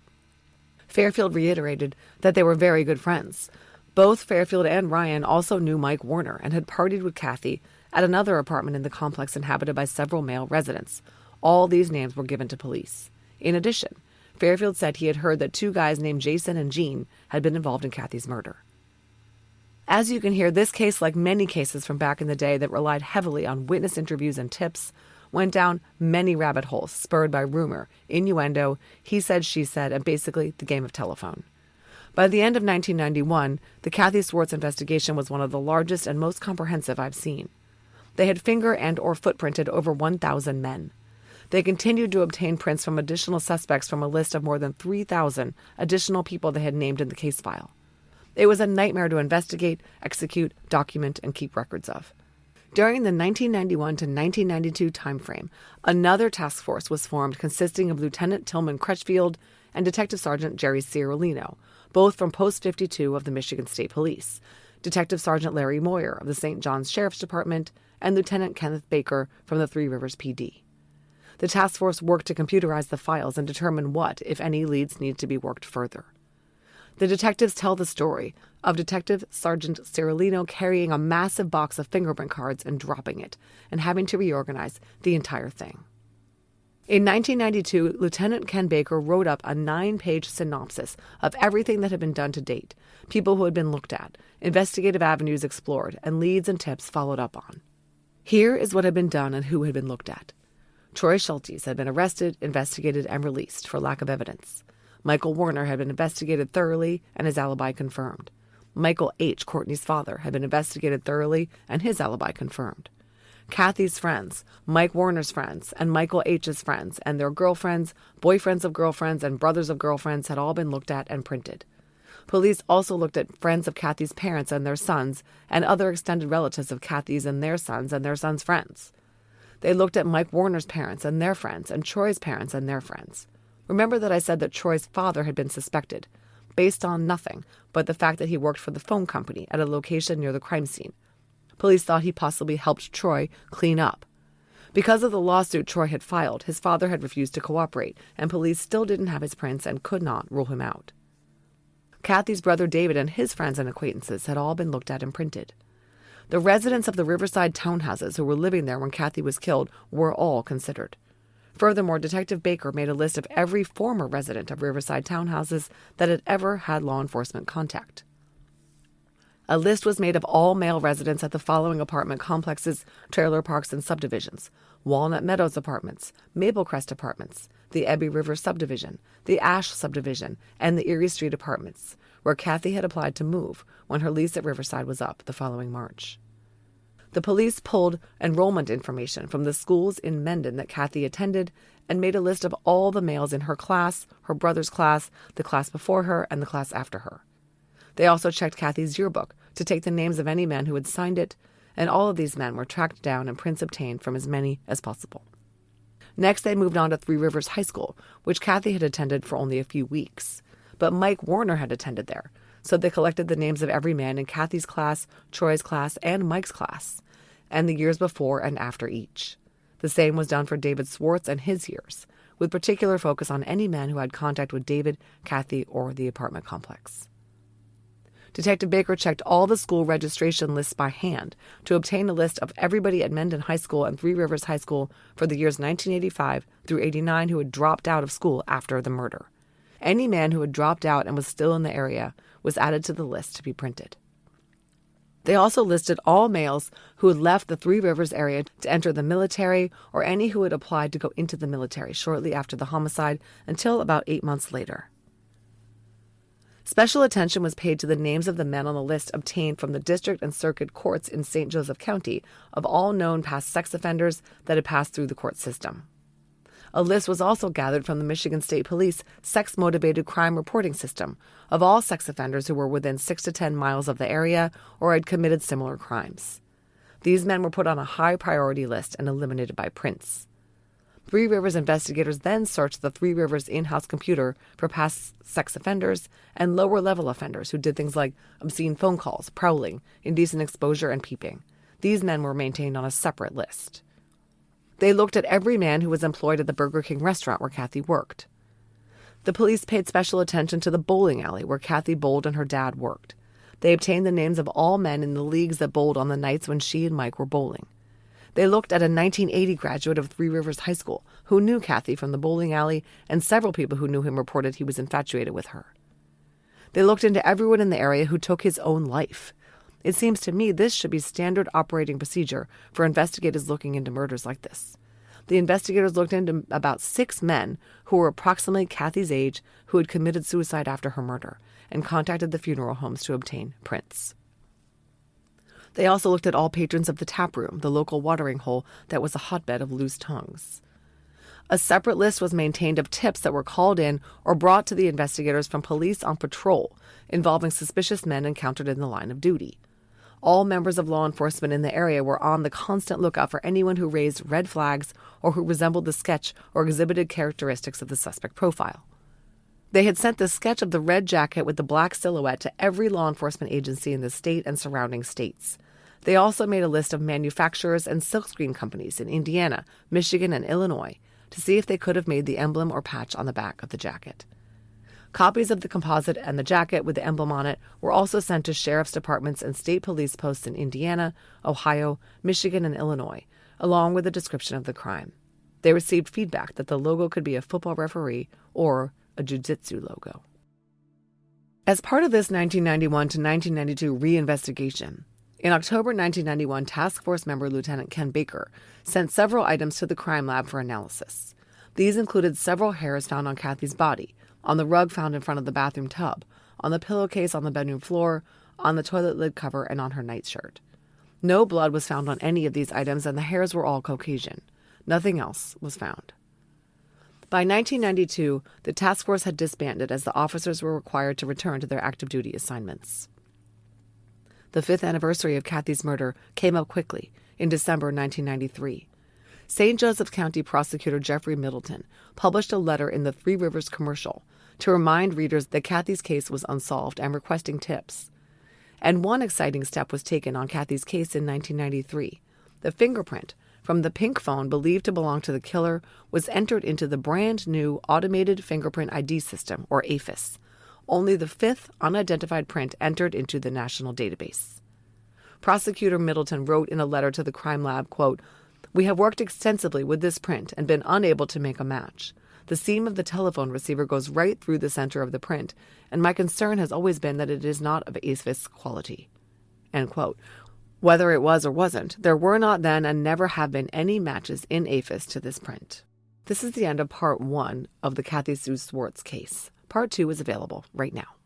Fairfield reiterated that they were very good friends. Both Fairfield and Ryan also knew Mike Warner and had partied with Cathy at another apartment in the complex inhabited by several male residents. All these names were given to police. In addition, Fairfield said he had heard that two guys named Jason and Gene had been involved in Cathy's murder. As you can hear, this case, like many cases from back in the day that relied heavily on witness interviews and tips, went down many rabbit holes spurred by rumor, innuendo, he said, she said, and basically the game of telephone. By the end of 1991, the Cathy Swartz investigation was one of the largest and most comprehensive I've seen. They had finger and or footprinted over 1,000 men. They continued to obtain prints from additional suspects from a list of more than 3,000 additional people they had named in the case file. It was a nightmare to investigate, execute, document, and keep records of. During the 1991 to 1992 timeframe, another task force was formed consisting of Lieutenant Tillman Crutchfield and Detective Sergeant Jerry Ciarolino, both from Post 52 of the Michigan State Police, Detective Sergeant Larry Moyer of the St. John's Sheriff's Department, and Lieutenant Kenneth Baker from the Three Rivers PD. The task force worked to computerize the files and determine what, if any, leads needed to be worked further. The detectives tell the story of Detective Sergeant Ciarolino carrying a massive box of fingerprint cards and dropping it, and having to reorganize the entire thing. In 1992, Lieutenant Ken Baker wrote up a 9-page synopsis of everything that had been done to date, people who had been looked at, investigative avenues explored, and leads and tips followed up on. Here is what had been done and who had been looked at. Troy Schultes had been arrested, investigated, and released for lack of evidence. Michael Warner had been investigated thoroughly and his alibi confirmed. Michael H., Courtney's father, had been investigated thoroughly and his alibi confirmed. Cathy's friends, Mike Warner's friends, and Michael H.'s friends, and their girlfriends, boyfriends of girlfriends, and brothers of girlfriends had all been looked at and printed. Police also looked at friends of Cathy's parents and their sons, and other extended relatives of Cathy's and their sons' friends. They looked at Mike Warner's parents and their friends, and Troy's parents and their friends. Remember that I said that Troy's father had been suspected, based on nothing but the fact that he worked for the phone company at a location near the crime scene. Police thought he possibly helped Troy clean up. Because of the lawsuit Troy had filed, his father had refused to cooperate, and police still didn't have his prints and could not rule him out. Cathy's brother David and his friends and acquaintances had all been looked at and printed. The residents of the Riverside townhouses who were living there when Cathy was killed were all considered. Furthermore, Detective Baker made a list of every former resident of Riverside townhouses that had ever had law enforcement contact. A list was made of all male residents at the following apartment complexes, trailer parks, and subdivisions: Walnut Meadows Apartments, Maple Crest Apartments, the Ebby River Subdivision, the Ash Subdivision, and the Erie Street Apartments, where Cathy had applied to move when her lease at Riverside was up the following March. The police pulled enrollment information from the schools in Mendon that Cathy attended and made a list of all the males in her class, her brother's class, the class before her, and the class after her. They also checked Cathy's yearbook to take the names of any men who had signed it, and all of these men were tracked down and prints obtained from as many as possible. Next, they moved on to Three Rivers High School, which Cathy had attended for only a few weeks. But Mike Warner had attended there, so they collected the names of every man in Cathy's class, Troy's class, and Mike's class, and the years before and after each. The same was done for David Swartz and his years, with particular focus on any men who had contact with David, Cathy, or the apartment complex. Detective Baker checked all the school registration lists by hand to obtain a list of everybody at Mendon High School and Three Rivers High School for the years 1985 through 89 who had dropped out of school after the murder. Any man who had dropped out and was still in the area was added to the list to be printed. They also listed all males who had left the Three Rivers area to enter the military or any who had applied to go into the military shortly after the homicide until about 8 months later. Special attention was paid to the names of the men on the list obtained from the district and circuit courts in St. Joseph County of all known past sex offenders that had passed through the court system. A list was also gathered from the Michigan State Police sex-motivated crime reporting system of all sex offenders who were within 6 to 10 miles of the area or had committed similar crimes. These men were put on a high-priority list and eliminated by prints. Three Rivers investigators then searched the Three Rivers in-house computer for past sex offenders and lower-level offenders who did things like obscene phone calls, prowling, indecent exposure, and peeping. These men were maintained on a separate list. They looked at every man who was employed at the Burger King restaurant where Cathy worked. The police paid special attention to the bowling alley where Cathy bowled and her dad worked. They obtained the names of all men in the leagues that bowled on the nights when she and Mike were bowling. They looked at a 1980 graduate of Three Rivers High School who knew Cathy from the bowling alley, and several people who knew him reported he was infatuated with her. They looked into everyone in the area who took his own life. It seems to me this should be standard operating procedure for investigators looking into murders like this. The investigators looked into about 6 men who were approximately Cathy's age who had committed suicide after her murder and contacted the funeral homes to obtain prints. They also looked at all patrons of the tap room, the local watering hole that was a hotbed of loose tongues. A separate list was maintained of tips that were called in or brought to the investigators from police on patrol involving suspicious men encountered in the line of duty. All members of law enforcement in the area were on the constant lookout for anyone who raised red flags or who resembled the sketch or exhibited characteristics of the suspect profile. They had sent the sketch of the red jacket with the black silhouette to every law enforcement agency in the state and surrounding states. They also made a list of manufacturers and silkscreen companies in Indiana, Michigan, and Illinois to see if they could have made the emblem or patch on the back of the jacket. Copies of the composite and the jacket with the emblem on it were also sent to sheriff's departments and state police posts in Indiana, Ohio, Michigan, and Illinois, along with a description of the crime. They received feedback that the logo could be a football referee or a jiu-jitsu logo. As part of this 1991 to 1992 reinvestigation, in October 1991, Task Force member Lieutenant Ken Baker sent several items to the crime lab for analysis. These included several hairs found on Cathy's body, on the rug found in front of the bathroom tub, on the pillowcase on the bedroom floor, on the toilet lid cover, and on her nightshirt. No blood was found on any of these items, and the hairs were all Caucasian. Nothing else was found. By 1992, the task force had disbanded as the officers were required to return to their active duty assignments. The 5th anniversary of Cathy's murder came up quickly in December 1993. St. Joseph County Prosecutor Jeffrey Middleton published a letter in the Three Rivers Commercial to remind readers that Cathy's case was unsolved and requesting tips. And one exciting step was taken on Cathy's case in 1993. The fingerprint from the pink phone believed to belong to the killer was entered into the brand new Automated Fingerprint ID System, or AFIS, only the fifth unidentified print entered into the national database. Prosecutor Middleton wrote in a letter to the crime lab, quote, "We have worked extensively with this print and been unable to make a match. The seam of the telephone receiver goes right through the center of the print, and my concern has always been that it is not of AFIS quality." End quote. Whether it was or wasn't, there were not then and never have been any matches in AFIS to this print. This is the end of part 1 of the Cathy Sue Swartz case. Part 2 is available right now.